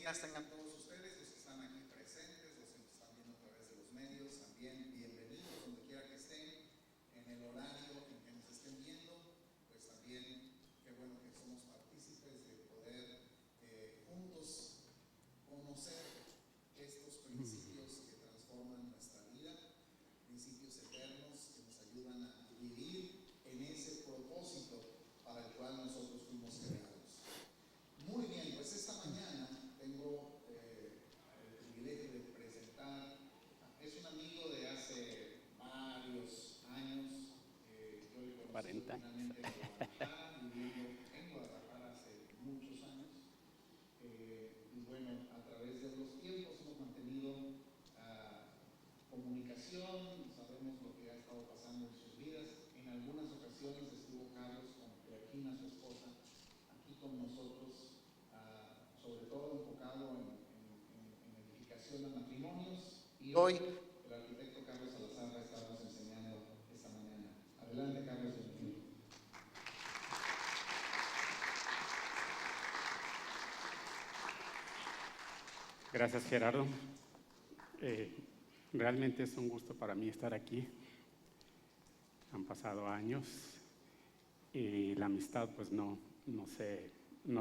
buenas tengan todos ustedes, los que están aquí presentes, los que nos están viendo a través de los medios, también bienvenidos donde quiera que estén, en el horario en que nos estén viendo, pues también qué bueno que somos partícipes de poder juntos conocer estos principios que transforman nuestra vida, principios eternos que nos ayudan a vivir en ese propósito para el cual nosotros fuimos creados. Muy bien, pues esta mañana tengo el privilegio de presentar, es un amigo de hace varios años, yo le conocí originalmente en Guadalajara, viviendo en Guadalajara hace muchos años, y bueno, a través de los tiempos hemos mantenido comunicación, sabemos lo que ha estado pasando en sus vidas. En algunas ocasiones estuvo Carlos con Joaquina, su esposa, aquí con nosotros, sobre todo enfocado en edificación de matrimonios, y hoy el arquitecto Carlos Salazar va a estarnos enseñando esta mañana. Adelante, Carlos. Gracias, Gerardo. Realmente es un gusto para mí estar aquí. Han pasado años y la amistad pues no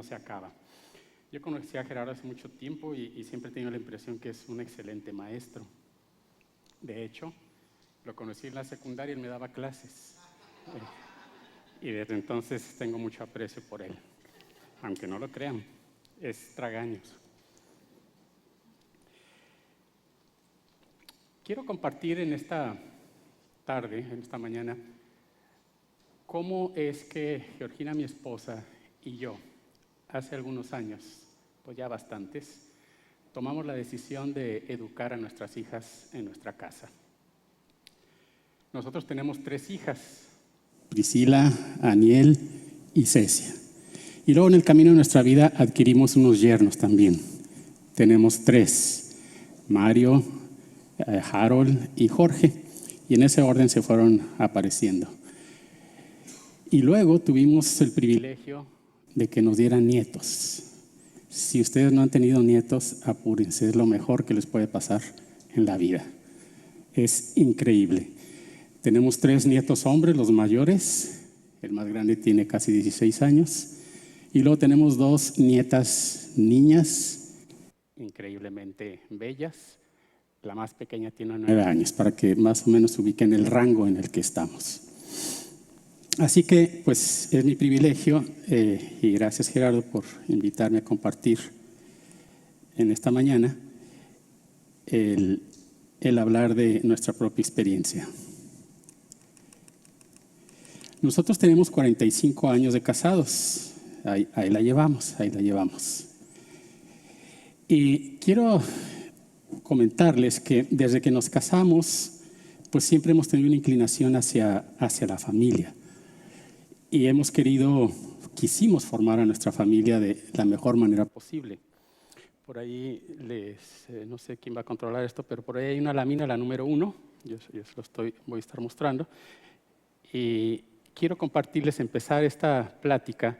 se acaba. Yo conocí a Gerardo hace mucho tiempo y siempre he tenido la impresión que es un excelente maestro. De hecho, lo conocí en la secundaria y él me daba clases. Y desde entonces tengo mucho aprecio por él. Aunque no lo crean, es tragaños. Quiero compartir en esta tarde, en esta mañana, cómo es que Georgina, mi esposa, y yo, hace algunos años, pues ya bastantes, tomamos la decisión de educar a nuestras hijas en nuestra casa. Nosotros tenemos 3 hijas, Priscila, Aniel y Cecia. Y luego en el camino de nuestra vida adquirimos unos yernos también. Tenemos 3, Mario, Harold y Jorge, y en ese orden se fueron apareciendo. Y luego tuvimos el privilegio de que nos dieran nietos. Si ustedes no han tenido nietos, apúrense, es lo mejor que les puede pasar en la vida. Es increíble. Tenemos 3 nietos hombres, los mayores, el más grande tiene casi 16 años, y luego tenemos 2 nietas niñas, increíblemente bellas. La más pequeña tiene 9 años, para que más o menos se ubiquen el rango en el que estamos. Así que, pues, es mi privilegio, y gracias, Gerardo, por invitarme a compartir en esta mañana el hablar de nuestra propia experiencia. Nosotros tenemos 45 años de casados, ahí la llevamos. Y quiero comentarles que desde que nos casamos, pues siempre hemos tenido una inclinación hacia la familia. Y quisimos formar a nuestra familia de la mejor manera posible. Por ahí, no sé quién va a controlar esto, pero por ahí hay una lámina, la número 1, yo se lo voy a estar mostrando. Y quiero compartirles, empezar esta plática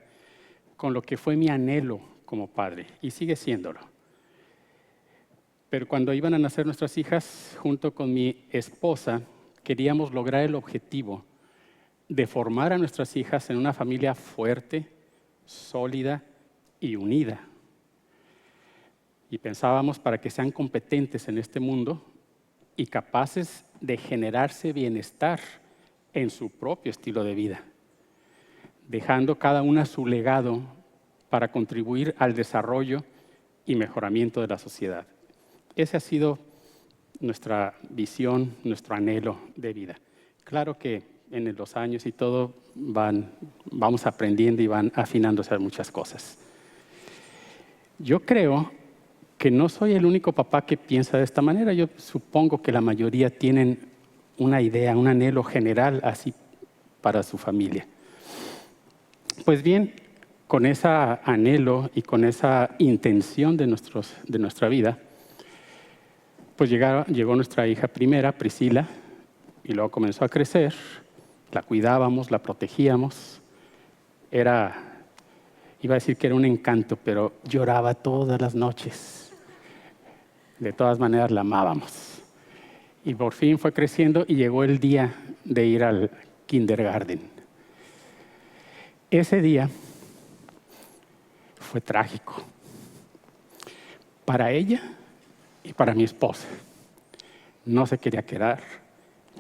con lo que fue mi anhelo como padre, y sigue siéndolo. Pero cuando iban a nacer nuestras hijas, junto con mi esposa, queríamos lograr el objetivo de formar a nuestras hijas en una familia fuerte, sólida y unida. Y pensábamos para que sean competentes en este mundo y capaces de generarse bienestar en su propio estilo de vida, dejando cada una su legado para contribuir al desarrollo y mejoramiento de la sociedad. Esa ha sido nuestra visión, nuestro anhelo de vida. Claro que en los años y todo vamos aprendiendo y van afinándose muchas cosas. Yo creo que no soy el único papá que piensa de esta manera. Yo supongo que la mayoría tienen una idea, un anhelo general así para su familia. Pues bien, con ese anhelo y con esa intención de nuestra vida, pues llegó nuestra hija primera, Priscila, y luego comenzó a crecer. La cuidábamos, la protegíamos. Era Iba a decir que era un encanto, pero lloraba todas las noches. De todas maneras la amábamos. Y por fin fue creciendo y llegó el día de ir al kindergarten. Ese día fue trágico para ella y para mi esposa. No se quería quedar,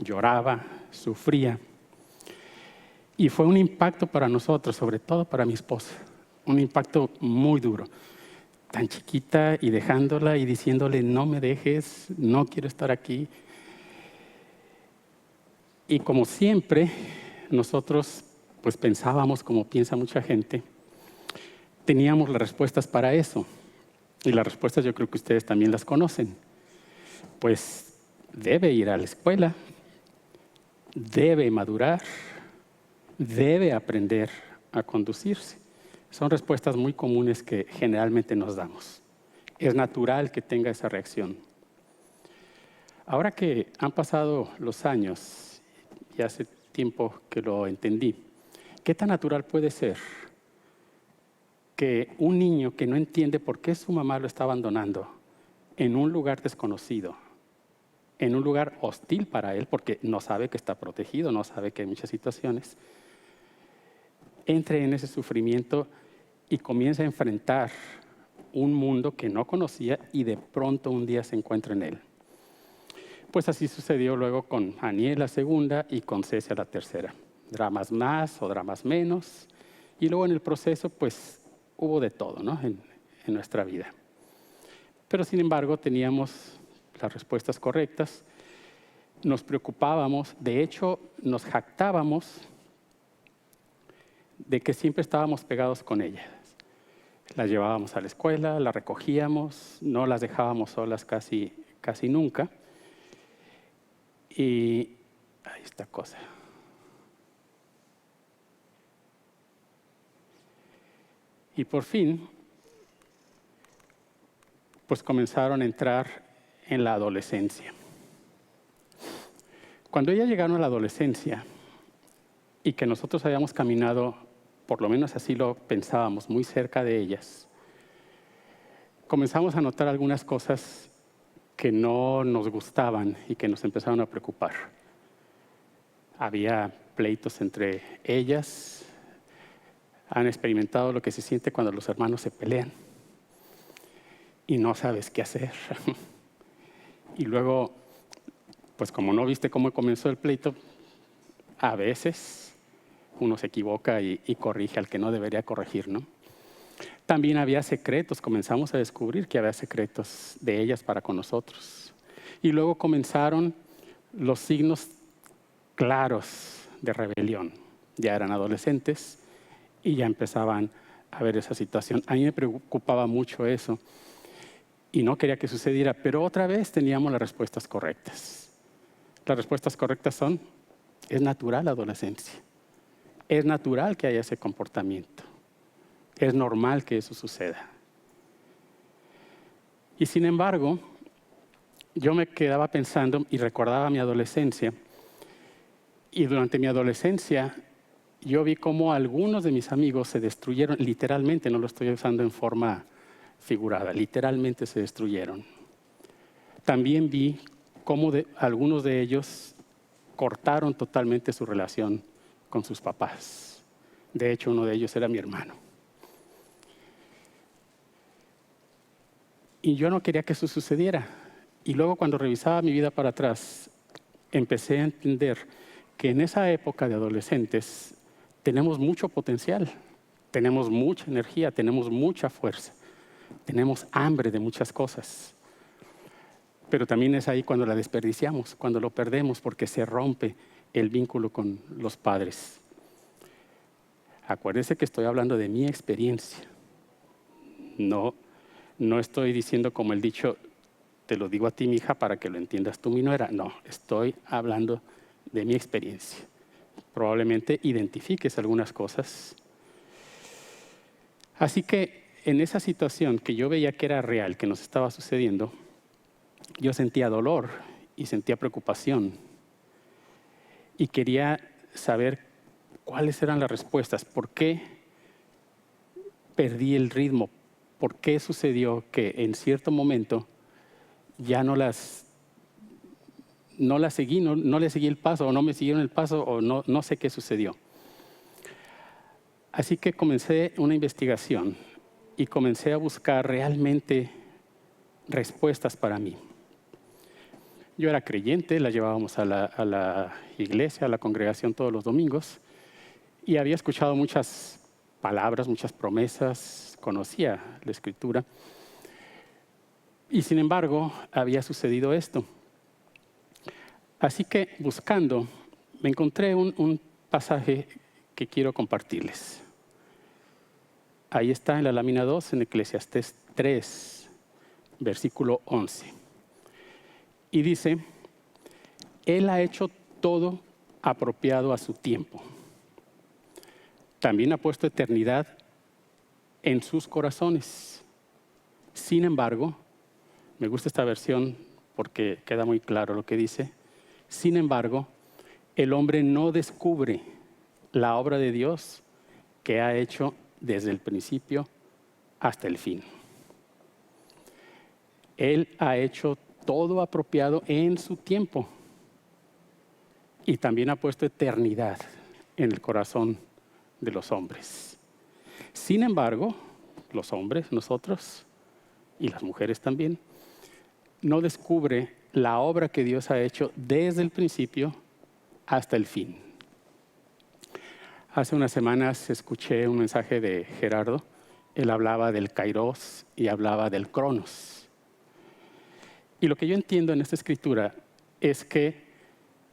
lloraba, sufría. Y fue un impacto para nosotros, sobre todo para mi esposa. Un impacto muy duro. Tan chiquita y dejándola y diciéndole, no me dejes, no quiero estar aquí. Y como siempre, nosotros pues pensábamos, como piensa mucha gente, teníamos las respuestas para eso. Y las respuestas yo creo que ustedes también las conocen. Pues debe ir a la escuela, debe madurar, debe aprender a conducirse. Son respuestas muy comunes que generalmente nos damos. Es natural que tenga esa reacción. Ahora que han pasado los años, y hace tiempo que lo entendí, ¿qué tan natural puede ser que un niño que no entiende por qué su mamá lo está abandonando en un lugar desconocido, en un lugar hostil para él, porque no sabe que está protegido, no sabe que hay muchas situaciones, entre en ese sufrimiento y comienza a enfrentar un mundo que no conocía y de pronto un día se encuentra en él? Pues así sucedió luego con Aniel la segunda y con Cecia la tercera. Dramas más o dramas menos. Y luego en el proceso pues hubo de todo, ¿no? en nuestra vida. Pero sin embargo teníamos las respuestas correctas. Nos preocupábamos, de hecho nos jactábamos de que siempre estábamos pegados con ellas. Las llevábamos a la escuela, las recogíamos, no las dejábamos solas casi nunca. Y ahí está cosa. Y por fin, pues comenzaron a entrar en la adolescencia. Cuando ellas llegaron a la adolescencia y que nosotros habíamos caminado, por lo menos así lo pensábamos, muy cerca de ellas, comenzamos a notar algunas cosas que no nos gustaban y que nos empezaron a preocupar. Había pleitos entre ellas. Han experimentado lo que se siente cuando los hermanos se pelean y no sabes qué hacer. Y luego, pues como no viste cómo comenzó el pleito, a veces uno se equivoca y corrige al que no debería corregir, ¿no? También había secretos, comenzamos a descubrir que había secretos de ellas para con nosotros. Y luego comenzaron los signos claros de rebelión. Ya eran adolescentes y ya empezaban a ver esa situación. A mí me preocupaba mucho eso y no quería que sucediera, pero otra vez teníamos las respuestas correctas. Las respuestas correctas son, es natural la adolescencia. Es natural que haya ese comportamiento. Es normal que eso suceda. Y sin embargo, yo me quedaba pensando y recordaba mi adolescencia. Y durante mi adolescencia, yo vi cómo algunos de mis amigos se destruyeron, literalmente, no lo estoy usando en forma figurada, literalmente se destruyeron. También vi cómo algunos de ellos cortaron totalmente su relación con sus papás. De hecho, uno de ellos era mi hermano. Y yo no quería que eso sucediera. Y luego cuando revisaba mi vida para atrás, empecé a entender que en esa época de adolescentes tenemos mucho potencial, tenemos mucha energía, tenemos mucha fuerza, tenemos hambre de muchas cosas. Pero también es ahí cuando la desperdiciamos, cuando lo perdemos porque se rompe el vínculo con los padres. Acuérdense que estoy hablando de mi experiencia. No estoy diciendo como el dicho, te lo digo a ti, mi hija, para que lo entiendas tú, mi nuera. No, estoy hablando de mi experiencia. Probablemente identifiques algunas cosas. Así que en esa situación que yo veía que era real, que nos estaba sucediendo, yo sentía dolor y sentía preocupación. Y quería saber cuáles eran las respuestas. ¿Por qué perdí el ritmo? ¿Por qué sucedió que en cierto momento ya no las seguí, no le seguí el paso, o no me siguieron el paso, o no sé qué sucedió? Así que comencé una investigación y comencé a buscar realmente respuestas para mí. Yo era creyente, la llevábamos a la iglesia, a la congregación todos los domingos, y había escuchado muchas palabras, muchas promesas, conocía la Escritura. Y sin embargo, había sucedido esto. Así que buscando, me encontré un pasaje que quiero compartirles. Ahí está en la lámina 2, en Eclesiastés 3, versículo 11. Y dice: Él ha hecho todo apropiado a su tiempo. También ha puesto eternidad en sus corazones. Sin embargo, me gusta esta versión porque queda muy claro lo que dice. Sin embargo, el hombre no descubre la obra de Dios que ha hecho desde el principio hasta el fin. Él ha hecho todo apropiado en su tiempo y también ha puesto eternidad en el corazón de los hombres. Sin embargo, los hombres, nosotros, y las mujeres también, no descubre la obra que Dios ha hecho desde el principio hasta el fin. Hace unas semanas escuché un mensaje de Gerardo. Él hablaba del Kairos y hablaba del Cronos. Y lo que yo entiendo en esta escritura es que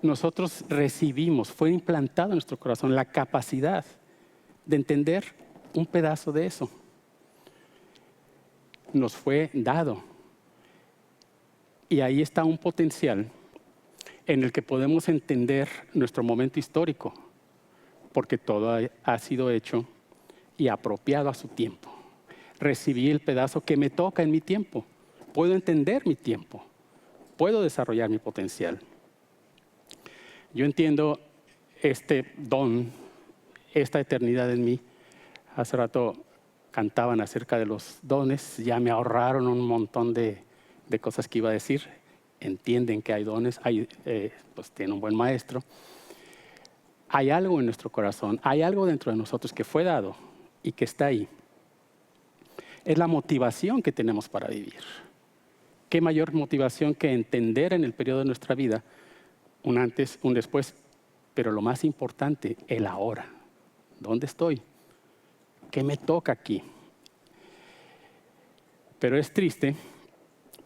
nosotros recibimos, fue implantado en nuestro corazón la capacidad de entender un pedazo de eso. Nos fue dado. Y ahí está un potencial en el que podemos entender nuestro momento histórico, porque todo ha sido hecho y apropiado a su tiempo. Recibí el pedazo que me toca en mi tiempo. Puedo entender mi tiempo. Puedo desarrollar mi potencial. Yo entiendo este don, esta eternidad en mí. Hace rato cantaban acerca de los dones. Ya me ahorraron un montón de cosas que iba a decir. Entienden que hay dones, pues tiene un buen maestro. Hay algo en nuestro corazón, hay algo dentro de nosotros que fue dado y que está ahí. Es la motivación que tenemos para vivir. ¿Qué mayor motivación que entender en el periodo de nuestra vida un antes, un después? Pero lo más importante, el ahora. ¿Dónde estoy? ¿Qué me toca aquí? Pero es triste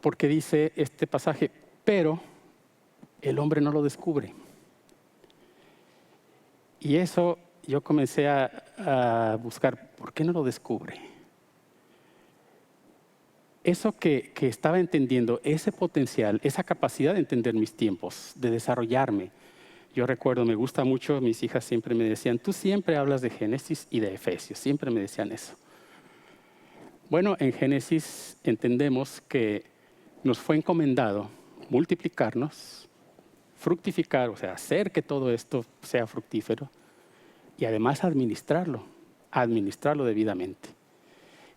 porque dice este pasaje, pero el hombre no lo descubre. Y eso yo comencé a buscar, ¿por qué no lo descubre? Eso que estaba entendiendo, ese potencial, esa capacidad de entender mis tiempos, de desarrollarme. Yo recuerdo, me gusta mucho, mis hijas siempre me decían, tú siempre hablas de Génesis y de Efesios, siempre me decían eso. Bueno, en Génesis entendemos que nos fue encomendado multiplicarnos, fructificar, o sea, hacer que todo esto sea fructífero y además administrarlo debidamente.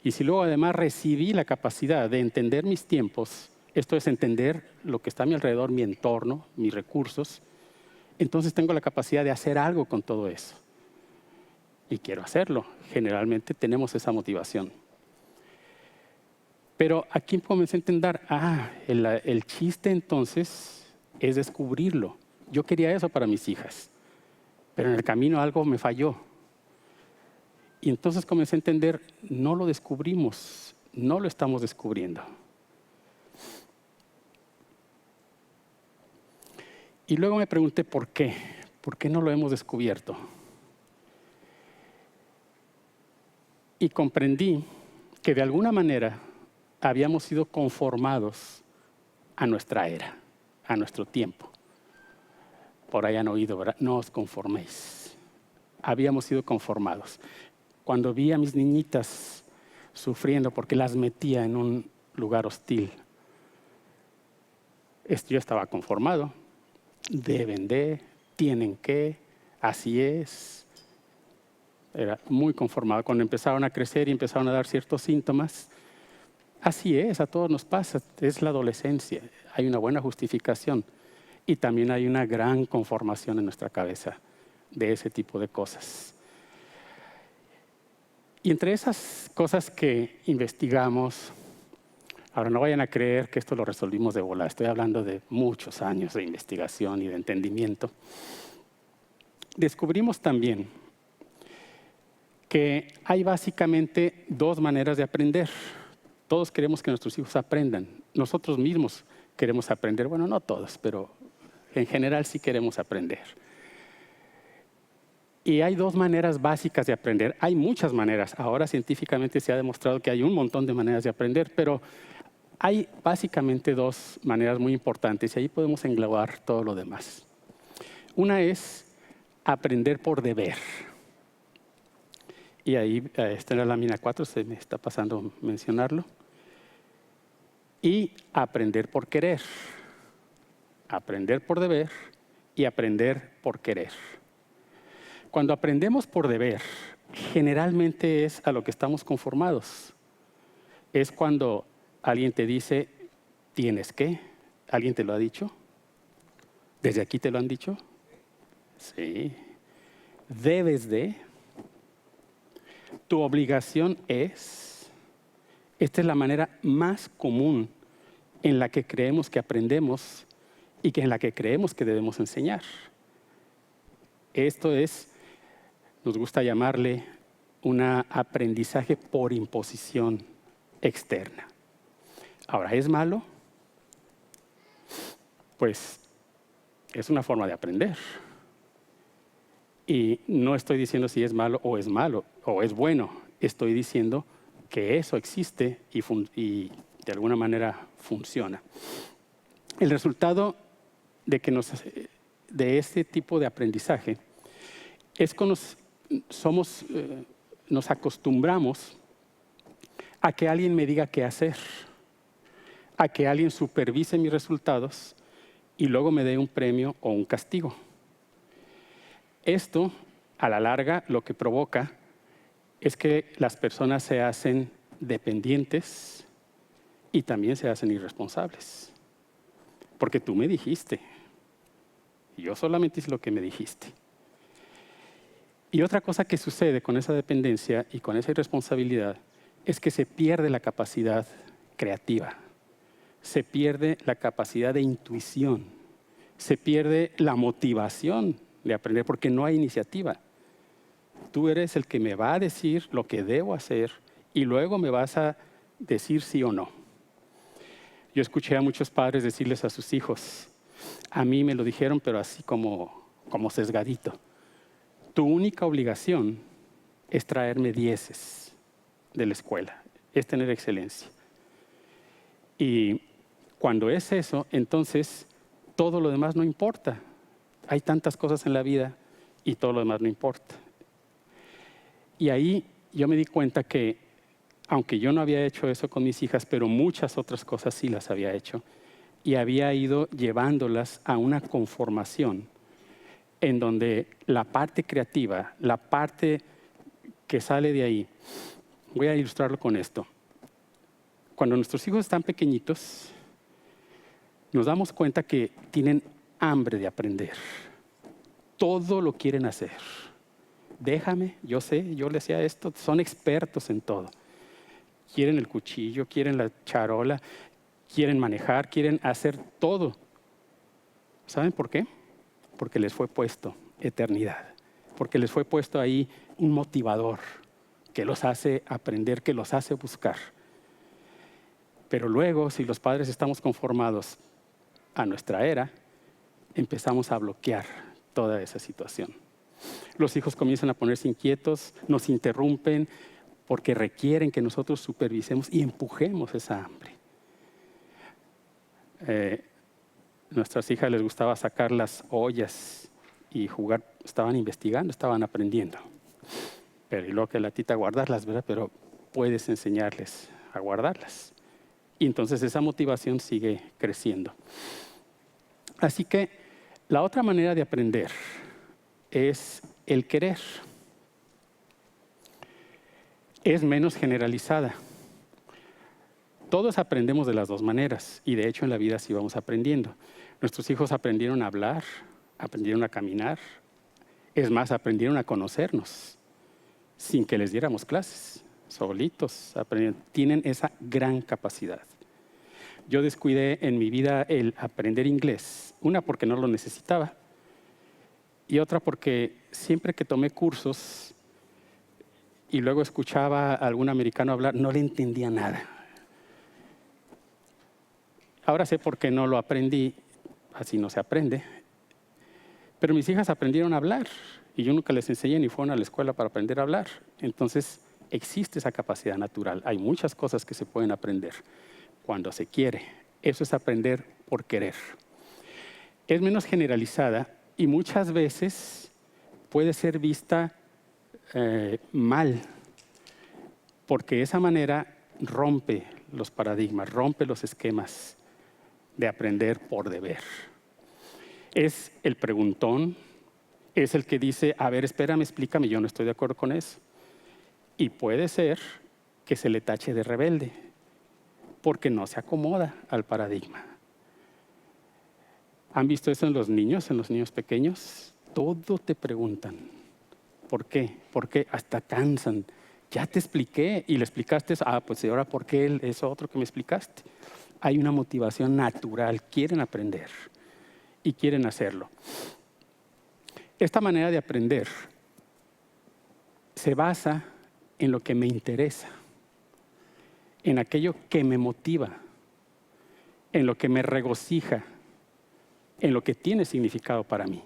Y si luego además recibí la capacidad de entender mis tiempos, esto es entender lo que está a mi alrededor, mi entorno, mis recursos, entonces tengo la capacidad de hacer algo con todo eso. Y quiero hacerlo. Generalmente tenemos esa motivación. Pero aquí comencé a entender, el chiste entonces es descubrirlo. Yo quería eso para mis hijas, pero en el camino algo me falló. Y entonces comencé a entender, no lo descubrimos, no lo estamos descubriendo. Y luego me pregunté, ¿por qué? ¿Por qué no lo hemos descubierto? Y comprendí que de alguna manera habíamos sido conformados a nuestra era, a nuestro tiempo. Por ahí han oído, ¿verdad? No os conforméis. Habíamos sido conformados. Cuando vi a mis niñitas sufriendo porque las metía en un lugar hostil, yo estaba conformado. Deben de, tienen que, así es. era muy conformado. Cuando empezaron a crecer y empezaron a dar ciertos síntomas, así es, a todos nos pasa, es la adolescencia. Hay una buena justificación y también hay una gran conformación en nuestra cabeza de ese tipo de cosas. Y entre esas cosas que investigamos, ahora no vayan a creer que esto lo resolvimos de volada, estoy hablando de muchos años de investigación y de entendimiento. Descubrimos también que hay básicamente dos maneras de aprender. Todos queremos que nuestros hijos aprendan. Nosotros mismos queremos aprender. Bueno, no todos, pero en general sí queremos aprender. Y hay dos maneras básicas de aprender. Hay muchas maneras. Ahora científicamente se ha demostrado que hay un montón de maneras de aprender, pero hay básicamente dos maneras muy importantes y ahí podemos englobar todo lo demás. Una es aprender por deber. Y ahí está en la lámina 4, se me está pasando mencionarlo. Y aprender por querer. Aprender por deber y aprender por querer. Cuando aprendemos por deber, generalmente es a lo que estamos conformados. Es cuando alguien te dice, ¿tienes que? ¿Alguien te lo ha dicho? ¿Desde aquí te lo han dicho? Sí. Debes de. Tu obligación es. Esta es la manera más común en la que creemos que aprendemos y en la que creemos que debemos enseñar. Esto es, nos gusta llamarle un aprendizaje por imposición externa. Ahora, ¿es malo? Pues es una forma de aprender. Y no estoy diciendo si es malo o es bueno. Estoy diciendo que eso existe y de alguna manera funciona. El resultado de este tipo de aprendizaje es que nos acostumbramos a que alguien me diga qué hacer, a que alguien supervise mis resultados y luego me dé un premio o un castigo. Esto, a la larga, lo que provoca es que las personas se hacen dependientes y también se hacen irresponsables. Porque tú me dijiste, y yo solamente hice lo que me dijiste. Y otra cosa que sucede con esa dependencia y con esa irresponsabilidad es que se pierde la capacidad creativa, se pierde la capacidad de intuición, se pierde la motivación de aprender porque no hay iniciativa. Tú eres el que me va a decir lo que debo hacer y luego me vas a decir sí o no. Yo escuché a muchos padres decirles a sus hijos, a mí me lo dijeron, pero así como sesgadito. Tu única obligación es traerme 10 de la escuela, es tener excelencia. Y cuando es eso, entonces todo lo demás no importa. Hay tantas cosas en la vida y todo lo demás no importa. Y ahí yo me di cuenta que, aunque yo no había hecho eso con mis hijas, pero muchas otras cosas sí las había hecho. Y había ido llevándolas a una conformación en donde la parte creativa, la parte que sale de ahí, voy a ilustrarlo con esto. Cuando nuestros hijos están pequeñitos, nos damos cuenta que tienen hambre de aprender. Todo lo quieren hacer. Déjame, yo sé, yo le hacía esto, son expertos en todo. Quieren el cuchillo, quieren la charola, quieren manejar, quieren hacer todo. ¿Saben por qué? Porque les fue puesto eternidad. Porque les fue puesto ahí un motivador que los hace aprender, que los hace buscar. Pero luego, si los padres estamos conformados a nuestra era, empezamos a bloquear toda esa situación. Los hijos comienzan a ponerse inquietos, nos interrumpen porque requieren que nosotros supervisemos y empujemos esa hambre. Nuestras hijas les gustaba sacar las ollas y jugar, estaban investigando, estaban aprendiendo. Pero y luego que la tita guardarlas, ¿verdad? Pero puedes enseñarles a guardarlas. Y entonces esa motivación sigue creciendo. Así que la otra manera de aprender es el querer. es menos generalizada. Todos aprendemos de las dos maneras y de hecho en la vida sí vamos aprendiendo. Nuestros hijos aprendieron a hablar, aprendieron a caminar, es más, aprendieron a conocernos sin que les diéramos clases, solitos aprendieron. Tienen esa gran capacidad. Yo descuidé en mi vida el aprender inglés, una porque no lo necesitaba y otra porque siempre que tomé cursos y luego escuchaba a algún americano hablar, no le entendía nada. Ahora sé por qué no lo aprendí, así no se aprende. Pero mis hijas aprendieron a hablar y yo nunca les enseñé ni fueron a la escuela para aprender a hablar. Entonces existe esa capacidad natural. Hay muchas cosas que se pueden aprender cuando se quiere. Eso es aprender por querer. Es menos generalizada y muchas veces puede ser vista mal, porque de esa manera rompe los paradigmas, rompe los esquemas de aprender por deber. Es el preguntón, es el que dice, a ver, espérame, explícame, yo no estoy de acuerdo con eso. Y puede ser que se le tache de rebelde, porque no se acomoda al paradigma. ¿Han visto eso en los niños pequeños? Todo te preguntan. ¿Por qué? ¿Por qué? Hasta cansan. Ya te expliqué y le explicaste eso. Pues ¿y ahora por qué eso otro que me explicaste? Hay una motivación natural, quieren aprender y quieren hacerlo. Esta manera de aprender se basa en lo que me interesa, en aquello que me motiva, en lo que me regocija, en lo que tiene significado para mí.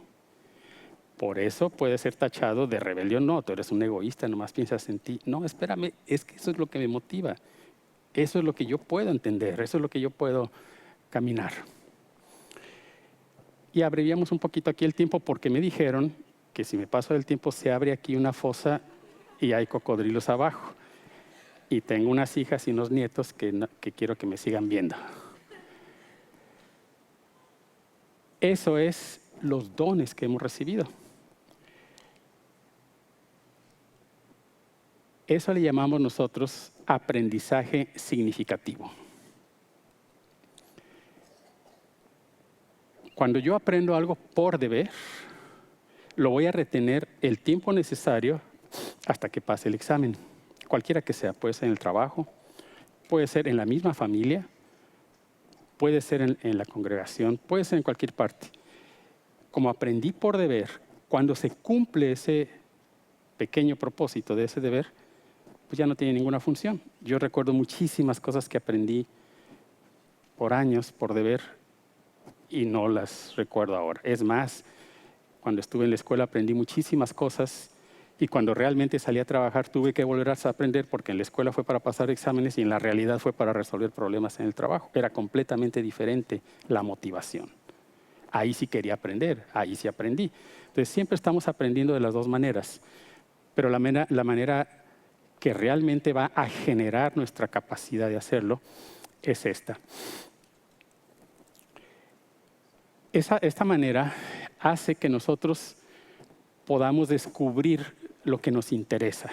Por eso puede ser tachado de rebelión. No, tú eres un egoísta, nomás piensas en ti. No, espérame, es que eso es lo que me motiva. Eso es lo que yo puedo entender, eso es lo que yo puedo caminar. Y abreviamos un poquito aquí el tiempo porque me dijeron que si me paso del tiempo se abre aquí una fosa y hay cocodrilos abajo. Y tengo unas hijas y unos nietos que quiero que me sigan viendo. Eso es los dones que hemos recibido. Eso le llamamos nosotros aprendizaje significativo. Cuando yo aprendo algo por deber, lo voy a retener el tiempo necesario hasta que pase el examen. Cualquiera que sea, puede ser en el trabajo, puede ser en la misma familia, puede ser en la congregación, puede ser en cualquier parte. Como aprendí por deber, cuando se cumple ese pequeño propósito de ese deber, pues ya no tiene ninguna función. Yo recuerdo muchísimas cosas que aprendí por años, por deber, y no las recuerdo ahora. Es más, cuando estuve en la escuela aprendí muchísimas cosas y cuando realmente salí a trabajar tuve que volver a aprender porque en la escuela fue para pasar exámenes y en la realidad fue para resolver problemas en el trabajo. Era completamente diferente la motivación. Ahí sí quería aprender, ahí sí aprendí. Entonces siempre estamos aprendiendo de las dos maneras, pero la manera que realmente va a generar nuestra capacidad de hacerlo es esta. Esta manera hace que nosotros podamos descubrir lo que nos interesa,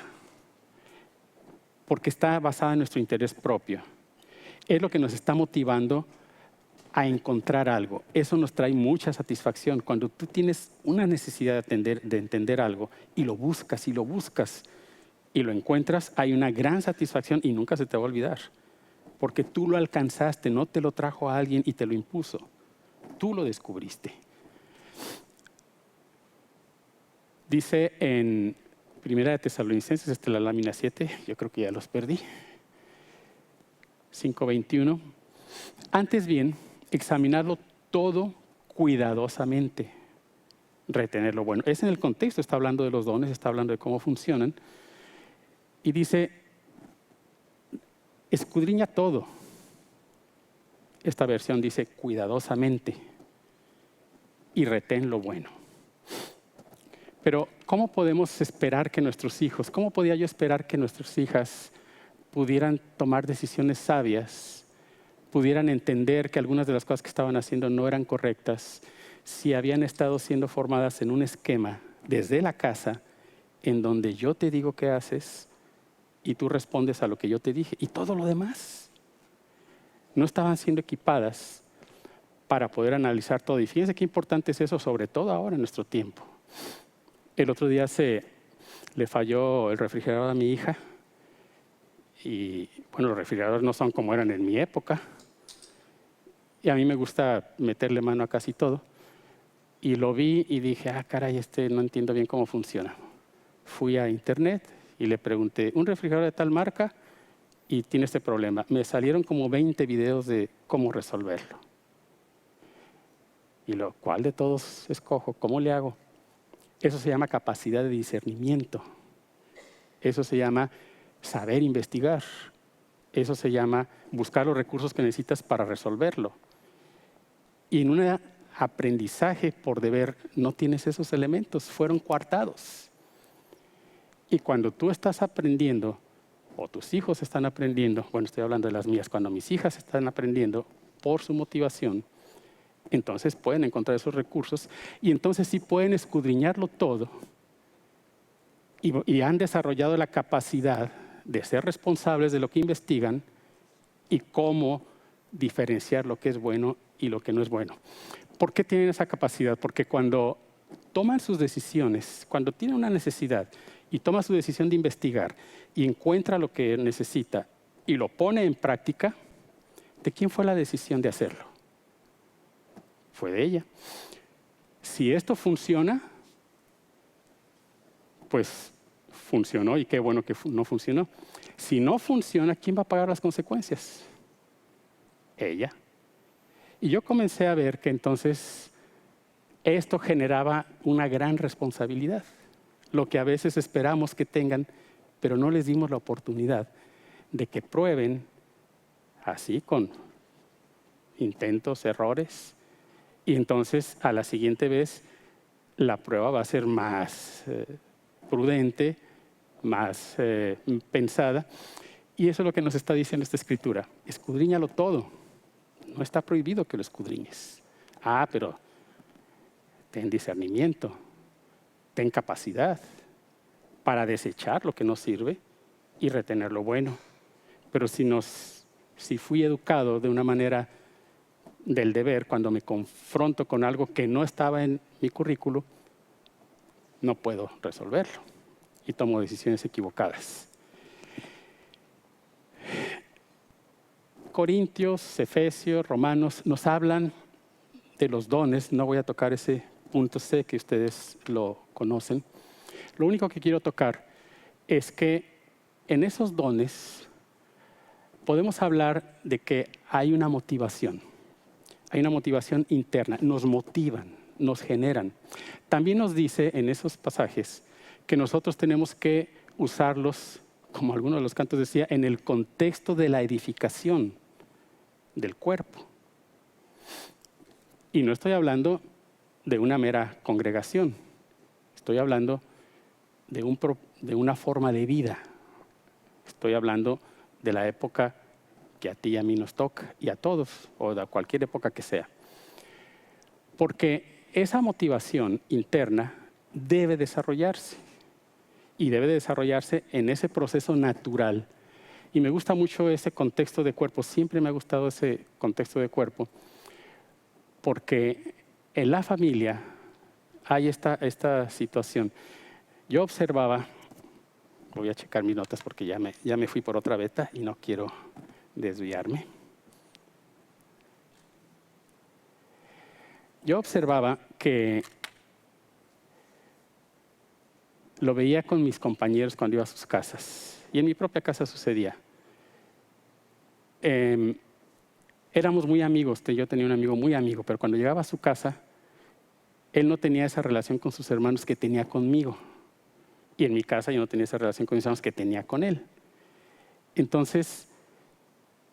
porque está basada en nuestro interés propio. Es lo que nos está motivando a encontrar algo. Eso nos trae mucha satisfacción. Cuando tú tienes una necesidad de entender algo y lo buscas y lo encuentras, hay una gran satisfacción y nunca se te va a olvidar, porque tú lo alcanzaste, no te lo trajo a alguien y te lo impuso. Tú lo descubriste. Dice en Primera de Tesalonicenses, la lámina 7, yo creo que ya los perdí, 5:21. Antes bien, examinarlo todo cuidadosamente, retener lo bueno. Es en el contexto, está hablando de los dones, está hablando de cómo funcionan. Y dice, escudriña todo. Esta versión dice cuidadosamente y retén lo bueno. Pero ¿cómo podemos esperar que nuestros hijos, cómo podía yo esperar que nuestras hijas pudieran tomar decisiones sabias, pudieran entender que algunas de las cosas que estaban haciendo no eran correctas, si habían estado siendo formadas en un esquema desde la casa en donde yo te digo qué haces y tú respondes a lo que yo te dije. Y todo lo demás no estaban siendo equipadas para poder analizar todo. Y fíjense qué importante es eso, sobre todo ahora en nuestro tiempo. El otro día le falló el refrigerador a mi hija. Y bueno, los refrigeradores no son como eran en mi época. Y a mí me gusta meterle mano a casi todo. Y lo vi y dije, caray, no entiendo bien cómo funciona. Fui a internet y le pregunté, ¿un refrigerador de tal marca? Y tiene este problema. Me salieron como 20 videos de cómo resolverlo. Y ¿cuál de todos escojo? ¿Cómo le hago? Eso se llama capacidad de discernimiento. Eso se llama saber investigar. Eso se llama buscar los recursos que necesitas para resolverlo. Y en un aprendizaje por deber no tienes esos elementos, fueron coartados. Y cuando tú estás aprendiendo, o tus hijos están aprendiendo, bueno, estoy hablando de las mías, cuando mis hijas están aprendiendo por su motivación, entonces pueden encontrar esos recursos y entonces sí pueden escudriñarlo todo y han desarrollado la capacidad de ser responsables de lo que investigan y cómo diferenciar lo que es bueno y lo que no es bueno. ¿Por qué tienen esa capacidad? Porque cuando toman sus decisiones, cuando tienen una necesidad y toma su decisión de investigar y encuentra lo que necesita y lo pone en práctica, ¿de quién fue la decisión de hacerlo? Fue de ella. Si esto funciona, pues funcionó y qué bueno que no funcionó. Si no funciona, ¿quién va a pagar las consecuencias? Ella. Y yo comencé a ver que entonces esto generaba una gran responsabilidad. Lo que a veces esperamos que tengan, pero no les dimos la oportunidad de que prueben así con intentos, errores. Y entonces a la siguiente vez la prueba va a ser más prudente, más pensada. Y eso es lo que nos está diciendo esta escritura. Escudriñalo todo. No está prohibido que lo escudriñes. Pero ten discernimiento, ten capacidad para desechar lo que no sirve y retener lo bueno. Pero si fui educado de una manera del deber, cuando me confronto con algo que no estaba en mi currículo, no puedo resolverlo y tomo decisiones equivocadas. Corintios, Efesios, Romanos nos hablan de los dones. No voy a tocar ese punto, sé que ustedes lo conocen. Lo único que quiero tocar es que en esos dones podemos hablar de que hay una motivación. Hay una motivación interna, nos motivan, nos generan. También nos dice en esos pasajes que nosotros tenemos que usarlos, como algunos de los cantos decía, en el contexto de la edificación del cuerpo. Y no estoy hablando de una mera congregación, estoy hablando de una forma de vida. Estoy hablando de la época que a ti y a mí nos toca, y a todos, o de cualquier época que sea. Porque esa motivación interna debe desarrollarse, y debe desarrollarse en ese proceso natural. Y me gusta mucho ese contexto de cuerpo, siempre me ha gustado ese contexto de cuerpo, porque en la familia hay esta situación. Yo observaba, voy a checar mis notas porque ya me fui por otra beta y no quiero desviarme. Yo observaba que lo veía con mis compañeros cuando iba a sus casas. Y en mi propia casa sucedía. Éramos muy amigos, yo tenía un amigo muy amigo, pero cuando llegaba a su casa, él no tenía esa relación con sus hermanos que tenía conmigo. Y en mi casa yo no tenía esa relación con mis hermanos que tenía con él. Entonces,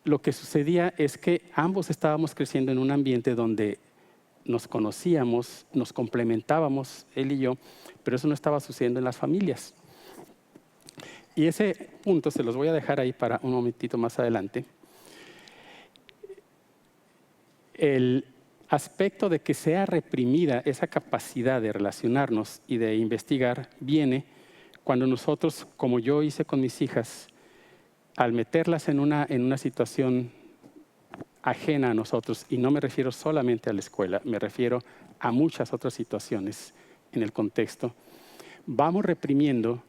lo que sucedía es que ambos estábamos creciendo en un ambiente donde nos conocíamos, nos complementábamos, él y yo, pero eso no estaba sucediendo en las familias. Y ese punto se los voy a dejar ahí para un momentito más adelante. El aspecto de que sea reprimida esa capacidad de relacionarnos y de investigar viene cuando nosotros, como yo hice con mis hijas, al meterlas en una situación ajena a nosotros, y no me refiero solamente a la escuela, me refiero a muchas otras situaciones en el contexto, vamos reprimiendo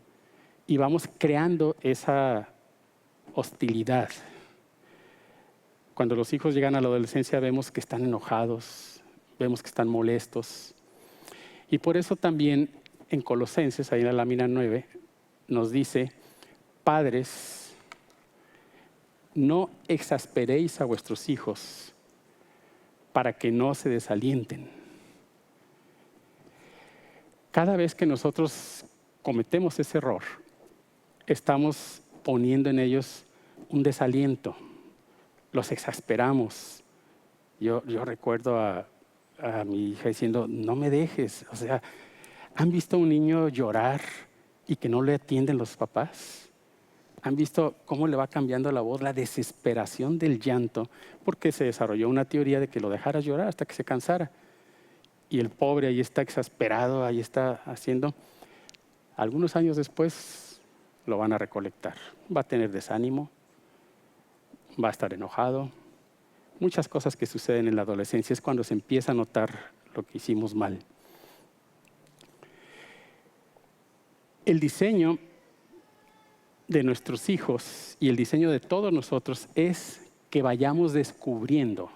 y vamos creando esa hostilidad. Cuando los hijos llegan a la adolescencia vemos que están enojados, vemos que están molestos. Y por eso también en Colosenses, ahí en la lámina 9, nos dice: padres, no exasperéis a vuestros hijos para que no se desalienten. Cada vez que nosotros cometemos ese error, estamos poniendo en ellos un desaliento, los exasperamos. Yo recuerdo a mi hija diciendo: no me dejes. O sea, ¿han visto a un niño llorar y que no le atienden los papás? ¿Han visto cómo le va cambiando la voz, la desesperación del llanto? Porque se desarrolló una teoría de que lo dejaras llorar hasta que se cansara. Y el pobre ahí está exasperado, ahí está haciendo. Algunos años después lo van a recolectar. Va a tener desánimo, va a estar enojado. Muchas cosas que suceden en la adolescencia es cuando se empieza a notar lo que hicimos mal. El diseño de nuestros hijos y el diseño de todos nosotros es que vayamos descubriendo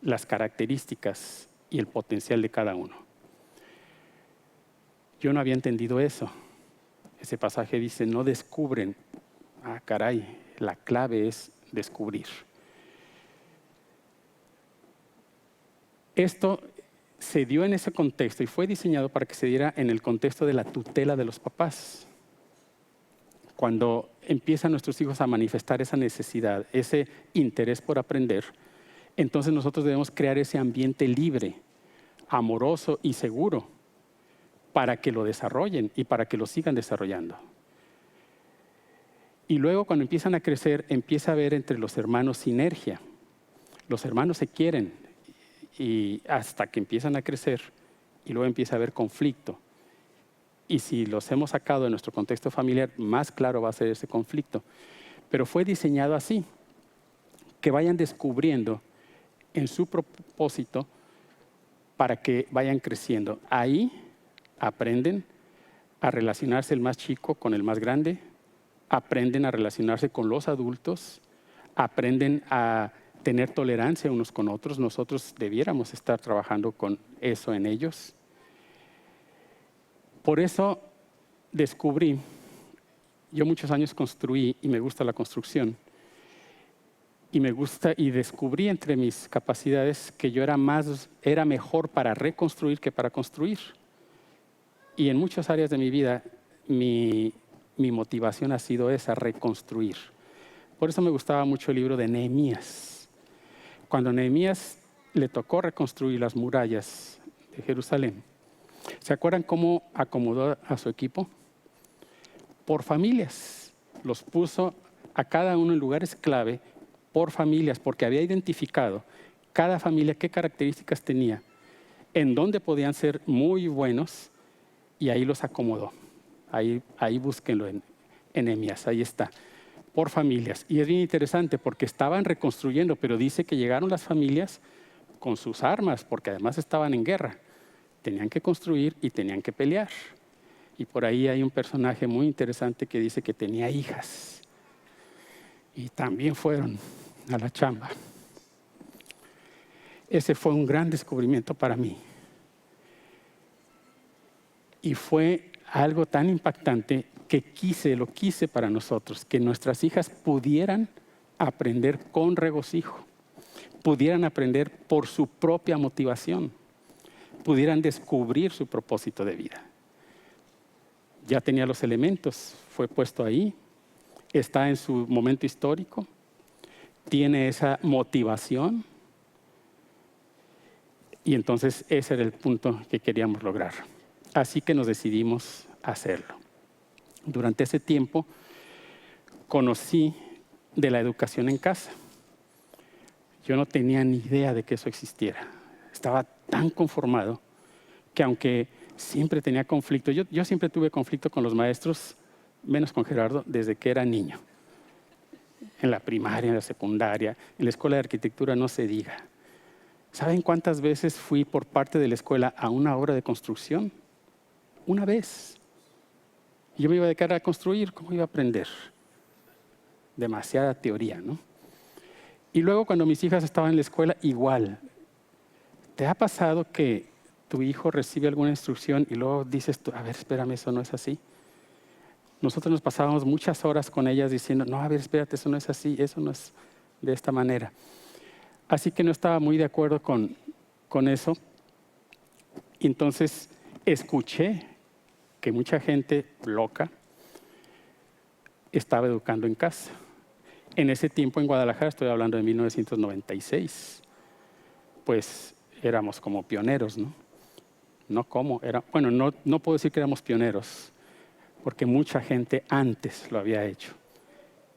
las características y el potencial de cada uno. Yo no había entendido eso. Ese pasaje dice: no descubren. Ah, caray, la clave es descubrir. Esto se dio en ese contexto y fue diseñado para que se diera en el contexto de la tutela de los papás. Cuando empiezan nuestros hijos a manifestar esa necesidad, ese interés por aprender, entonces nosotros debemos crear ese ambiente libre, amoroso y seguro para que lo desarrollen y para que lo sigan desarrollando. Y luego, cuando empiezan a crecer, empieza a haber entre los hermanos sinergia. Los hermanos se quieren y hasta que empiezan a crecer, y luego empieza a haber conflicto. Y si los hemos sacado de nuestro contexto familiar, más claro va a ser ese conflicto. Pero fue diseñado así, que vayan descubriendo en su propósito para que vayan creciendo. Ahí aprenden a relacionarse el más chico con el más grande, aprenden a relacionarse con los adultos, aprenden a tener tolerancia unos con otros. Nosotros debiéramos estar trabajando con eso en ellos. Por eso descubrí, yo muchos años construí y me gusta la construcción, y descubrí entre mis capacidades que yo era mejor para reconstruir que para construir. Y en muchas áreas de mi vida, mi motivación ha sido esa, reconstruir. Por eso me gustaba mucho el libro de Nehemías. Cuando a Nehemías le tocó reconstruir las murallas de Jerusalén, ¿se acuerdan cómo acomodó a su equipo? Por familias. Los puso a cada uno en lugares clave, por familias, porque había identificado cada familia qué características tenía, en dónde podían ser muy buenos, y ahí los acomodó. Ahí búsquenlo en Nehemías, ahí está, por familias. Y es bien interesante porque estaban reconstruyendo, pero dice que llegaron las familias con sus armas, porque además estaban en guerra. Tenían que construir y tenían que pelear. Y por ahí hay un personaje muy interesante que dice que tenía hijas. Y también fueron a la chamba. Ese fue un gran descubrimiento para mí. Y fue algo tan impactante que lo quise para nosotros, que nuestras hijas pudieran aprender con regocijo, pudieran aprender por su propia motivación, pudieran descubrir su propósito de vida. Ya tenía los elementos, fue puesto ahí, está en su momento histórico, tiene esa motivación, y entonces ese era el punto que queríamos lograr. Así que nos decidimos a hacerlo. Durante ese tiempo conocí de la educación en casa. Yo no tenía ni idea de que eso existiera. Estaba tan conformado que, aunque siempre tenía conflicto, yo siempre tuve conflicto con los maestros, menos con Gerardo, desde que era niño. en la primaria, en la secundaria, en la escuela de arquitectura no se diga. ¿Saben cuántas veces fui por parte de la escuela a una obra de construcción? Una vez. Yo me iba a dedicar a construir, ¿cómo iba a aprender? Demasiada teoría, ¿no? Y luego cuando mis hijas estaban en la escuela, igual. ¿Te ha pasado que tu hijo recibe alguna instrucción y luego dices tú, a ver, espérame, eso no es así? Nosotros nos pasábamos muchas horas con ellas diciendo, no, a ver, espérate, eso no es así, eso no es de esta manera. Así que no estaba muy de acuerdo con eso. Entonces escuché que mucha gente loca estaba educando en casa. En ese tiempo en Guadalajara, estoy hablando de 1996, pues éramos como pioneros, ¿no? No puedo decir que éramos pioneros, porque mucha gente antes lo había hecho.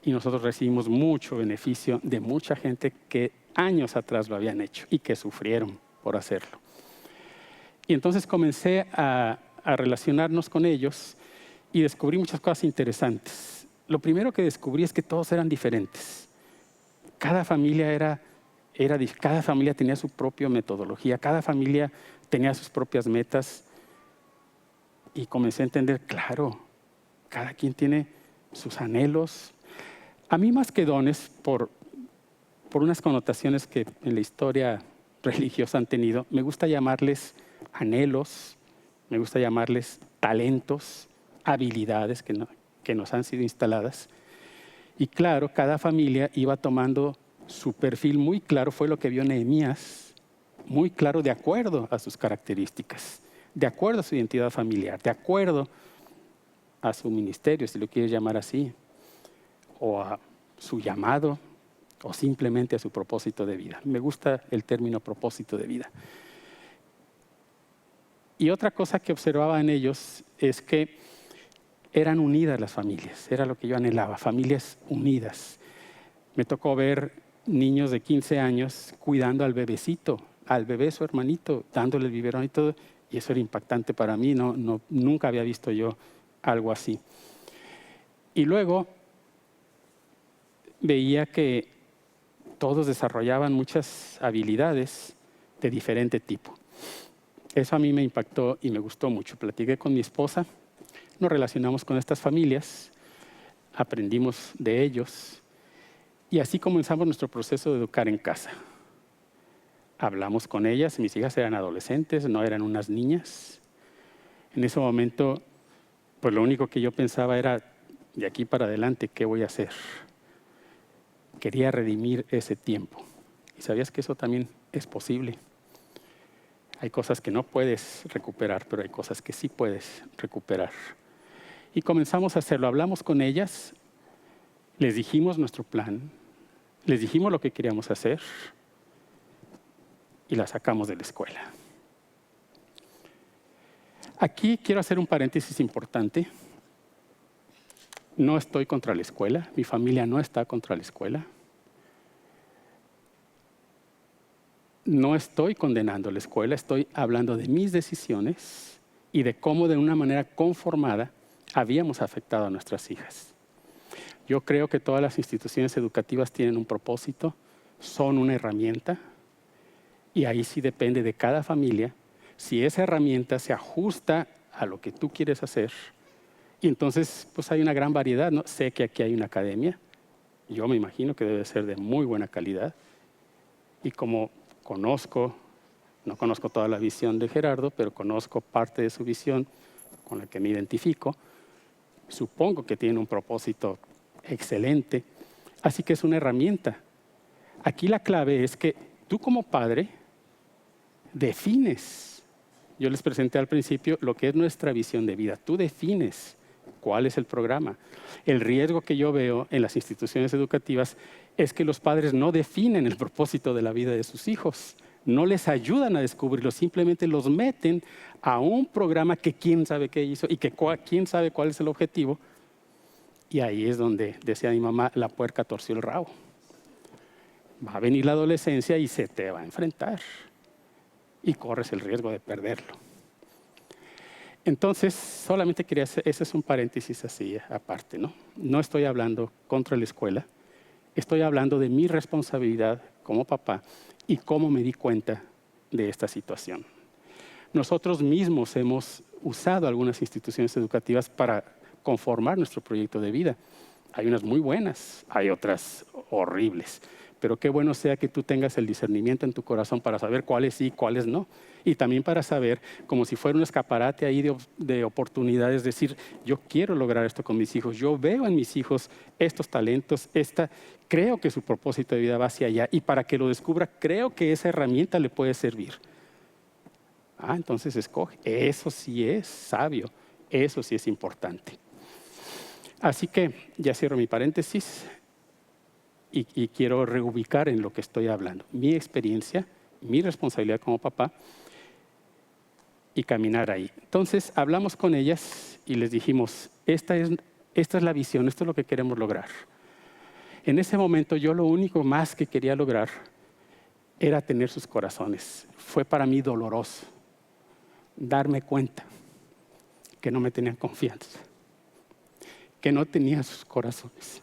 Y nosotros recibimos mucho beneficio de mucha gente que años atrás lo habían hecho y que sufrieron por hacerlo. Y entonces comencé a relacionarnos con ellos y descubrí muchas cosas interesantes. Lo primero que descubrí es que todos eran diferentes. Cada familia cada familia tenía su propia metodología, cada familia tenía sus propias metas. Y comencé a entender, claro, cada quien tiene sus anhelos. A mí más que dones, por unas connotaciones que en la historia religiosa han tenido, me gusta llamarles anhelos, me gusta llamarles talentos, habilidades que nos han sido instaladas. Y claro, cada familia iba tomando su perfil muy claro, fue lo que vio Nehemías, muy claro de acuerdo a sus características, de acuerdo a su identidad familiar, de acuerdo a su ministerio, si lo quieres llamar así, o a su llamado, o simplemente a su propósito de vida. Me gusta el término propósito de vida. Y otra cosa que observaba en ellos es que eran unidas las familias, era lo que yo anhelaba, familias unidas. Me tocó ver niños de 15 años cuidando al bebecito, al bebé, su hermanito, dándole el biberón y todo, y eso era impactante para mí, nunca había visto yo algo así. Y luego veía que todos desarrollaban muchas habilidades de diferente tipo. Eso a mí me impactó y me gustó mucho. Platiqué con mi esposa, nos relacionamos con estas familias, aprendimos de ellos y así comenzamos nuestro proceso de educar en casa. Hablamos con ellas, mis hijas eran adolescentes, no eran unas niñas. En ese momento, pues lo único que yo pensaba era, de aquí para adelante, ¿qué voy a hacer? Quería redimir ese tiempo. ¿Y sabías que eso también es posible? Hay cosas que no puedes recuperar, pero hay cosas que sí puedes recuperar. Y comenzamos a hacerlo. Hablamos con ellas, les dijimos nuestro plan, les dijimos lo que queríamos hacer y las sacamos de la escuela. Aquí quiero hacer un paréntesis importante. No estoy contra la escuela, mi familia no está contra la escuela. No estoy condenando la escuela, estoy hablando de mis decisiones y de cómo de una manera conformada habíamos afectado a nuestras hijas. Yo creo que todas las instituciones educativas tienen un propósito, son una herramienta y ahí sí depende de cada familia si esa herramienta se ajusta a lo que tú quieres hacer. Y entonces pues hay una gran variedad, ¿no? Sé que aquí hay una academia, yo me imagino que debe ser de muy buena calidad y como no conozco toda la visión de Gerardo, pero conozco parte de su visión con la que me identifico. Supongo que tiene un propósito excelente, así que es una herramienta. Aquí la clave es que tú como padre defines. Yo les presenté al principio lo que es nuestra visión de vida. Tú defines cuál es el programa. El riesgo que yo veo en las instituciones educativas es que los padres no definen el propósito de la vida de sus hijos, no les ayudan a descubrirlo, simplemente los meten a un programa que quién sabe qué hizo y que quién sabe cuál es el objetivo. Y ahí es donde, decía mi mamá, la puerca torció el rabo. Va a venir la adolescencia y se te va a enfrentar y corres el riesgo de perderlo. Entonces, ese es un paréntesis así aparte, ¿no? No estoy hablando contra la escuela, Estoy hablando de mi responsabilidad como papá y cómo me di cuenta de esta situación. Nosotros mismos hemos usado algunas instituciones educativas para conformar nuestro proyecto de vida. Hay unas muy buenas, hay otras horribles. Pero qué bueno sea que tú tengas el discernimiento en tu corazón para saber cuáles sí y cuáles no. Y también para saber, como si fuera un escaparate ahí de oportunidades, decir, yo quiero lograr esto con mis hijos. Yo veo en mis hijos estos talentos, creo que su propósito de vida va hacia allá. Y para que lo descubra, creo que esa herramienta le puede servir. Entonces escoge. Eso sí es sabio. Eso sí es importante. Así que ya cierro mi paréntesis. Y quiero reubicar en lo que estoy hablando. Mi experiencia, mi responsabilidad como papá y caminar ahí. Entonces hablamos con ellas y les dijimos, esta es la visión, esto es lo que queremos lograr. En ese momento yo lo único más que quería lograr era tener sus corazones. Fue para mí doloroso darme cuenta que no me tenían confianza, que no tenían sus corazones.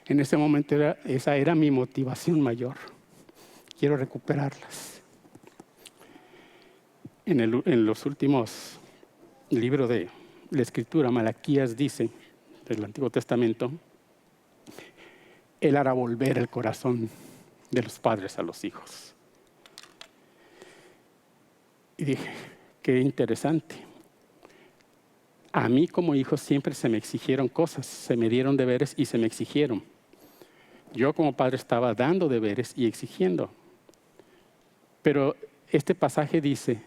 En ese momento esa era mi motivación mayor. Quiero recuperarlas. En los últimos libros de la Escritura, Malaquías dice, del Antiguo Testamento, Él hará volver el corazón de los padres a los hijos. Y dije, qué interesante. A mí como hijo siempre se me exigieron cosas, se me dieron deberes y se me exigieron. Yo como padre estaba dando deberes y exigiendo. Pero este pasaje dice,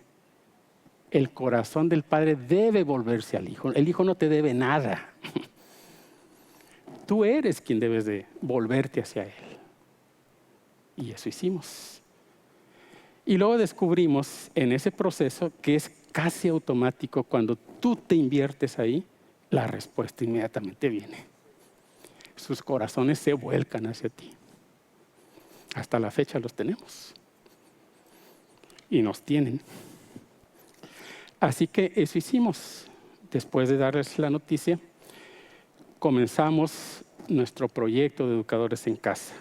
el corazón del padre debe volverse al hijo. El hijo no te debe nada. Tú eres quien debes de volverte hacia él. Y eso hicimos. Y luego descubrimos en ese proceso que es casi automático. Cuando tú te inviertes ahí, la respuesta inmediatamente viene. Sus corazones se vuelcan hacia ti. Hasta la fecha los tenemos. Y nos tienen. Así que eso hicimos. Después de darles la noticia, comenzamos nuestro proyecto de educadores en casa.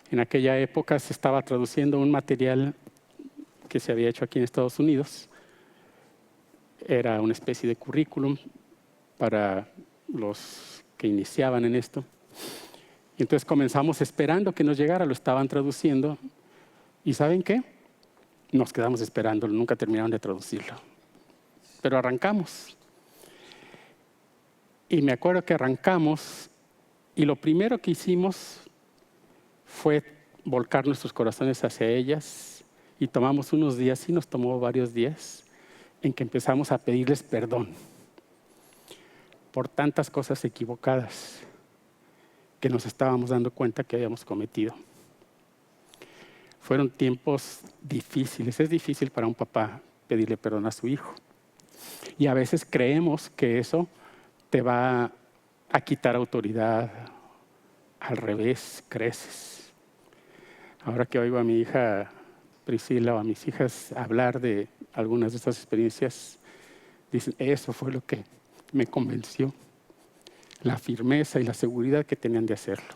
En aquella época se estaba traduciendo un material que se había hecho aquí en Estados Unidos. Era una especie de currículum para los que iniciaban en esto. Y entonces comenzamos esperando que nos llegara, lo estaban traduciendo. ¿Y saben qué? Nos quedamos esperando, nunca terminaron de traducirlo. Pero arrancamos. Y me acuerdo que arrancamos y lo primero que hicimos fue volcar nuestros corazones hacia ellas y tomamos unos días, sí nos tomó varios días, en que empezamos a pedirles perdón por tantas cosas equivocadas que nos estábamos dando cuenta que habíamos cometido. Fueron tiempos difíciles. Es difícil para un papá pedirle perdón a su hijo. Y a veces creemos que eso te va a quitar autoridad. Al revés, creces. Ahora que oigo a mi hija Priscila o a mis hijas hablar de algunas de estas experiencias, dicen, eso fue lo que me convenció. La firmeza y la seguridad que tenían de hacerlo.